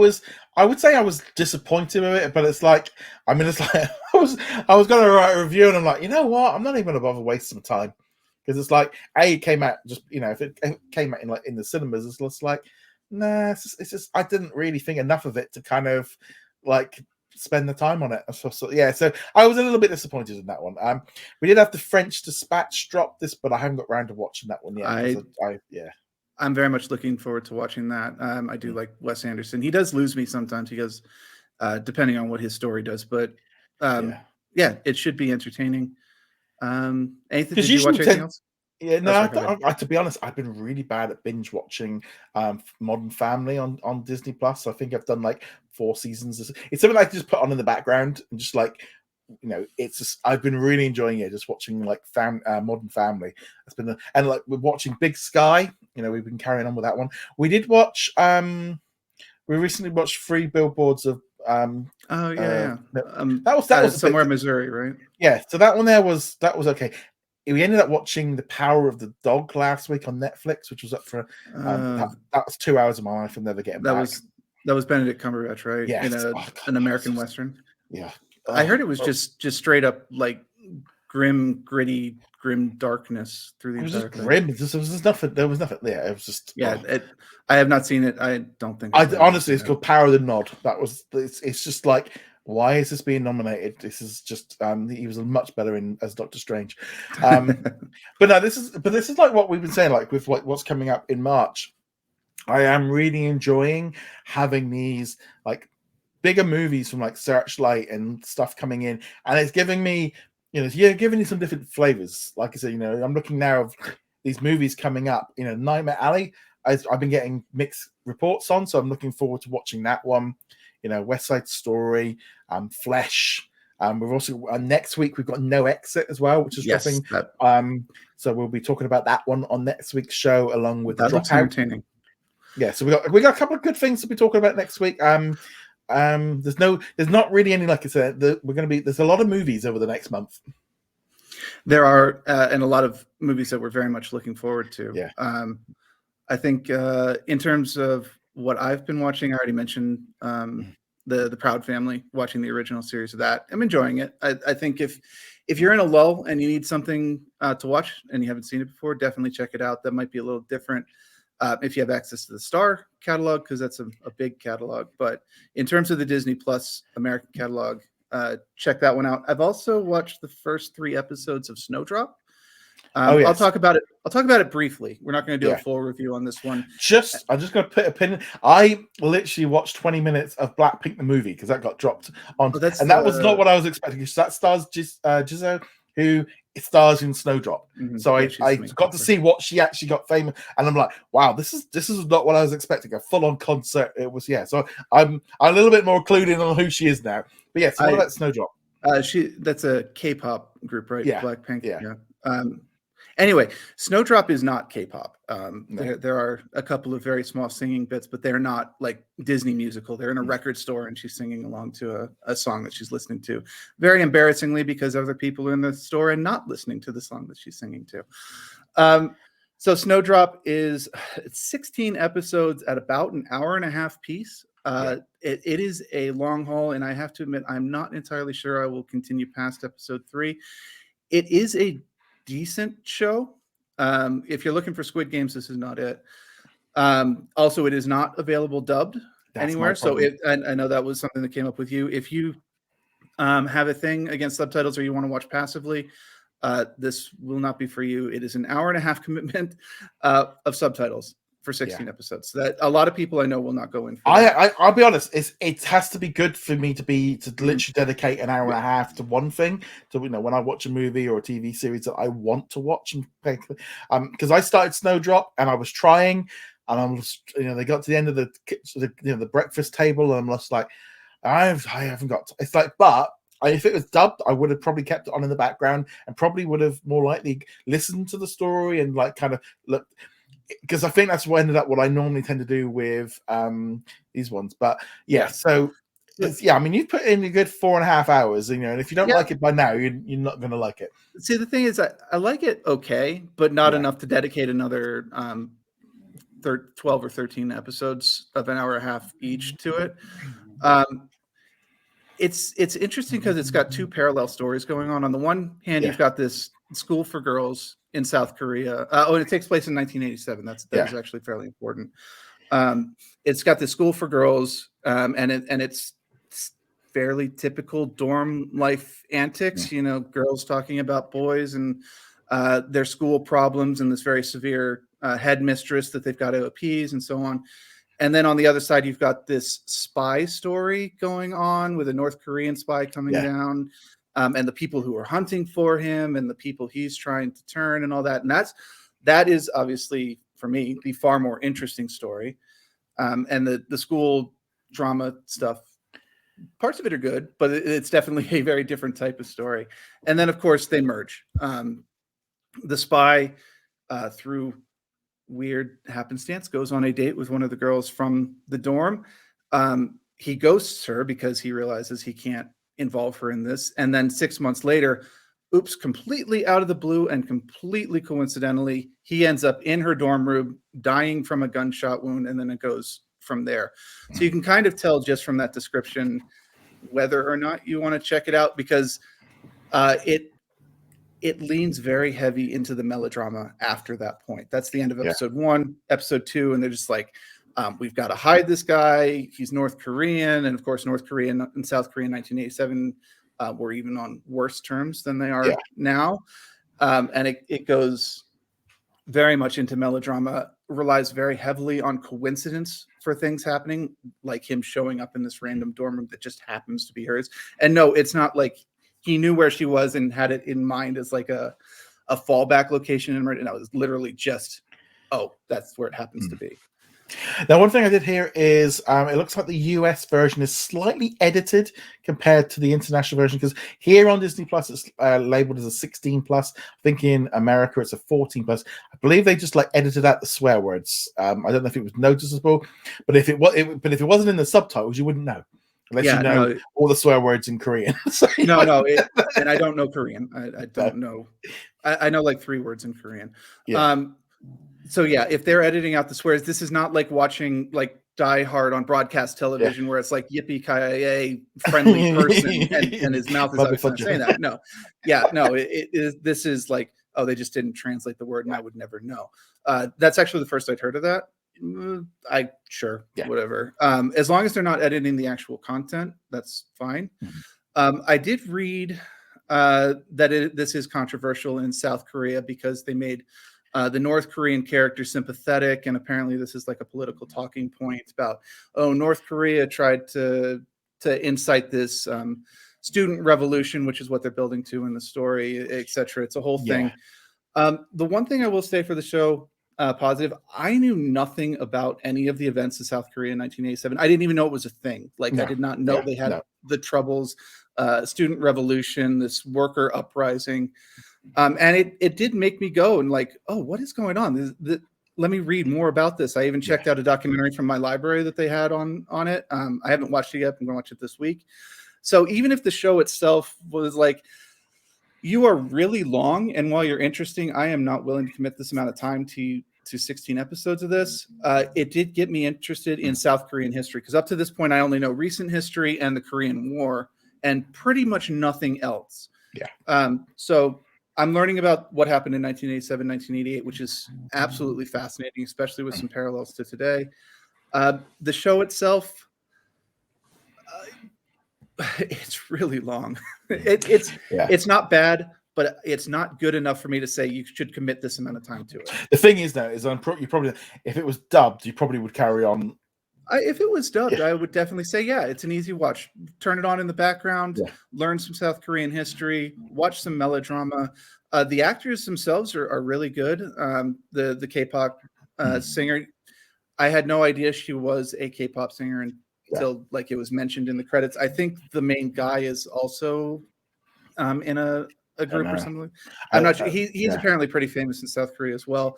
would say I was disappointed with it, but it's like, it's like I was going to write a review, and I'm like, you know what? I'm not even going to bother wasting some time, because it's like, it came out just, if it came out in the cinemas, it's just like, nah, it's just I didn't really think enough of it to kind of like spend the time on it. So I was a little bit disappointed in that one. We did have the French Dispatch drop this, but I haven't got around to watching that one yet.
I'm very much looking forward to watching that. I do like Wes Anderson. He does lose me sometimes. He goes, depending on what his story does. But it should be entertaining. Did you watch anything else?
Yeah, no. To be honest, I've been really bad at binge watching Modern Family on Disney Plus. I think I've done like 4 seasons. It's something I can just put on in the background and just like it's just I've been really enjoying it, just watching like Modern Family. It's been and like we're watching Big Sky. We've been carrying on with that one. We did watch. We recently watched 3 Billboards of.
Oh yeah.
That was
somewhere in Missouri, right?
Yeah, so that one there was okay. We ended up watching The Power of the Dog last week on Netflix, which was up for that was 2 hours of my life I'm never getting back.
That was Benedict Cumberbatch, right?
Yes.
In an American Western.
Yeah.
I heard it was just straight up like grim, gritty, grim darkness through the entire thing.
Grim. There was nothing there. It was just
I have not seen it. I don't think.
Honestly, it's called Power of the Nod. It's just like, why is this being nominated? This is just he was much better as Doctor Strange. But no, this is like what we've been saying, like with what's coming up in March. I am really enjoying having these like bigger movies from like Searchlight and stuff coming in, and it's giving me, giving you some different flavors. Like I said, I'm looking now of these movies coming up. Nightmare Alley, I've been getting mixed reports on, so I'm looking forward to watching that one. West Side Story, Flesh. We've also next week we've got No Exit as well, which is dropping. So we'll be talking about that one on next week's show, along with
that looks entertaining.
Yeah, so we got a couple of good things to be talking about next week. There's not really any, like I said, there's a lot of movies over the next month.
There are, and a lot of movies that we're very much looking forward to.
Yeah.
I think in terms of what I've been watching, I already mentioned the Proud Family, watching the original series of that. I'm enjoying it. I think if you're in a lull and you need something to watch and you haven't seen it before, definitely check it out. That might be a little different if you have access to the Star catalog, because that's a big catalog. But in terms of the Disney Plus American catalog, check that one out. I've also watched the first 3 episodes of Snowdrop.
Yes.
I'll talk about it briefly. We're not going to do a full review on this one.
I'm just going to put a pin. I literally watched 20 minutes of Blackpink the movie because that got dropped on, that was not what I was expecting. That stars Jisoo, who stars in Snowdrop. Mm-hmm. So I got to see what she actually got famous, and I'm like, wow, this is not what I was expecting. A full-on concert. It was So I'm a little bit more clued in on who she is now. But yes, what about Snowdrop?
That's a K-pop group, right?
Yeah,
Blackpink. Yeah. Anyway, Snowdrop is not K-pop. No. There are a couple of very small singing bits, but they're not like Disney musical. They're in a record store and she's singing along to a song that she's listening to. Very embarrassingly, because other people are in the store and not listening to the song that she's singing to. So Snowdrop is 16 episodes at about an hour and a half piece. It is a long haul, and I have to admit, I'm not entirely sure I will continue past episode 3. It is a decent show. If you're looking for Squid Games, this is not it. Also, it is not available dubbed anywhere. So I know that was something that came up with you. If you have a thing against subtitles or you want to watch passively, this will not be for you. It is an hour and a half commitment of subtitles for 16 episodes. So that a lot of people I know will not go in for
I'll be honest, it has to be good for me to literally dedicate an hour and a half to one thing. So when I watch a movie or a TV series that I want to watch, and because I started Snowdrop and I was trying, and I was they got to the end of the breakfast table, and I'm just like, I haven't got it's like, but if it was dubbed, I would have probably kept it on in the background and probably would have more likely listened to the story and like kind of look. Because I think that's what ended up what I normally tend to do with these ones. But so I mean, you put in a good 4.5 hours, and if you don't like it by now, you're not going to like it.
See, the thing is, I like it okay, but not enough to dedicate another 12 or 13 episodes of an hour and a half each to it. It's interesting because it's got 2 parallel stories going on. On the one hand, you've got this school for girls in South Korea. And it takes place in 1987. That is actually fairly important. It's got the school for girls, and it's fairly typical dorm life antics. Girls talking about boys and their school problems, and this very severe headmistress that they've got to appease, and so on. And then on the other side, you've got this spy story going on with a North Korean spy coming down. And the people who are hunting for him and the people he's trying to turn and all that. And that is obviously, for me, the far more interesting story. And the school drama stuff parts of it are good, but it's definitely a very different type of story. And then, of course, they merge. The spy, through weird happenstance, goes on a date with one of the girls from the dorm. He ghosts her because he realizes he can't involve her in this. And then 6 months later, oops, completely out of the blue and completely coincidentally, he ends up in her dorm room dying from a gunshot wound, and then it goes from there. So you can kind of tell just from that description whether or not you want to check it out, because it leans very heavy into the melodrama after that point. That's the end of episode 1, episode 2, and they're just like, we've got to hide this guy. He's North Korean, and of course, North Korea and South Korea in 1987 were even on worse terms than they are now. And it goes very much into melodrama, relies very heavily on coincidence for things happening, like him showing up in this random dorm room that just happens to be hers. And no, it's not like he knew where she was and had it in mind as like a fallback location. And it was literally just, oh, that's where it happens to be.
Now, one thing I did hear is it looks like the US version is slightly edited compared to the international version, because here on Disney Plus it's labeled as a 16 plus. I think in America it's a 14 plus. I believe they just like edited out the swear words. I don't know if it was noticeable, but if it wasn't in the subtitles, you wouldn't know. Unless you know all the swear words in Korean. So,
and I don't know Korean. I don't know. I know like 3 words in Korean. Yeah. So yeah, if they're editing out the swears, this is not like watching like Die Hard on broadcast television where it's like yippee-ki-yay friendly person and his mouth is obviously saying that. No. Yeah, no, this is like, oh, they just didn't translate the word and I would never know. That's actually the first I'd heard of that. Whatever. As long as they're not editing the actual content, that's fine. I did read that this is controversial in South Korea because they made the North Korean character sympathetic, and apparently this is like a political talking point about, oh, North Korea tried to incite this student revolution, which is what they're building to in the story, etc. It's a whole thing. The one thing I will say for the show, positive, I knew nothing about any of the events of South Korea in 1987. I didn't even know it was a thing. I did not know they had the Troubles, student revolution, this worker uprising. And it did make me go and like, oh, what is going on? Let me read more about this. I even checked out a documentary from my library that they had on it. I haven't watched it yet. I'm going to watch it this week. So even if the show itself was like, you are really long, and while you're interesting, I am not willing to commit this amount of time to 16 episodes of this. It did get me interested in South Korean history, because up to this point, I only know recent history and the Korean War and pretty much nothing else. So I'm learning about what happened in 1987, 1988, which is absolutely fascinating, especially with some parallels to today. The show itself, it's really long. It's not bad, but it's not good enough for me to say you should commit this amount of time to it.
The thing is, though, is you probably, if it was dubbed, you probably would carry on.
If it was dubbed, I would definitely say, it's an easy watch. Turn it on in the background, learn some South Korean history, watch some melodrama. The actors themselves are really good. The K-pop singer, I had no idea she was a K-pop singer until like it was mentioned in the credits. I think the main guy is also in a group or something. I'm not sure. He's apparently pretty famous in South Korea as well.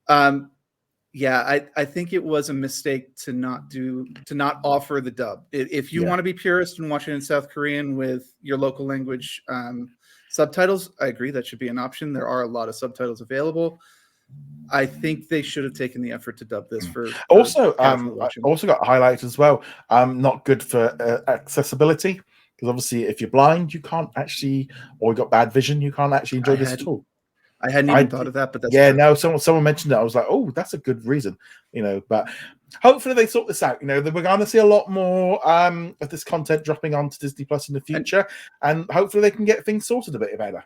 I think it was a mistake to not offer the dub. If you want to be purist and watch it in South Korean with your local language subtitles, I agree that should be an option. There are a lot of subtitles available. I think they should have taken the effort to dub this for also got
highlighted as well. Not good for accessibility, because obviously if you're blind, you can't actually, or you got bad vision, you can't actually enjoy this at all.
I hadn't even thought of that, but that's
no. Someone mentioned it. I was like, oh, that's a good reason, But hopefully they sort this out. We're going to see a lot more of this content dropping onto Disney Plus in the future, and hopefully they can get things sorted a bit better.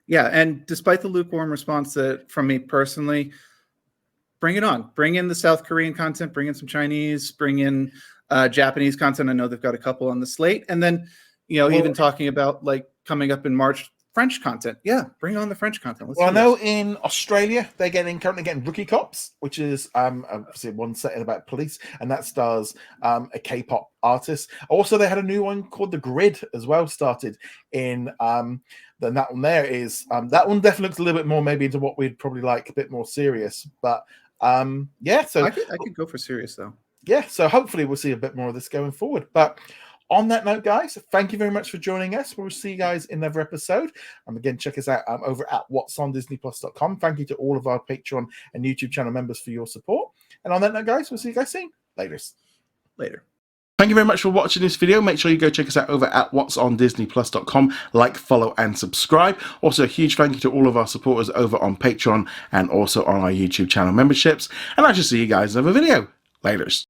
Yeah, and despite the lukewarm response from me personally, bring it on. Bring in the South Korean content. Bring in some Chinese. Bring in Japanese content. I know they've got a couple on the slate, and then even talking about like coming up in March. French content. Yeah, bring on the French content. Let's
Well, I
do
know
this.
in Australia they're currently getting Rookie Cops, which is obviously one set in about police, and that stars a K-pop artist. Also, they had a new one called The Grid as well, started in then that one there is that one definitely looks a little bit more maybe into what we'd probably like, a bit more serious. But yeah, so
I could go for serious though.
Yeah, so hopefully we'll see a bit more of this going forward. But on that note, guys, thank you very much for joining us. We'll see you guys in another episode. Again, check us out over at whatsondisneyplus.com. Thank you to all of our Patreon and YouTube channel members for your support. And on that note, guys, we'll see you guys soon. Later. Thank you very much for watching this video. Make sure you go check us out over at whatsondisneyplus.com. Like, follow, and subscribe. Also, a huge thank you to all of our supporters over on Patreon and also on our YouTube channel memberships. And I shall see you guys in another video. Laters.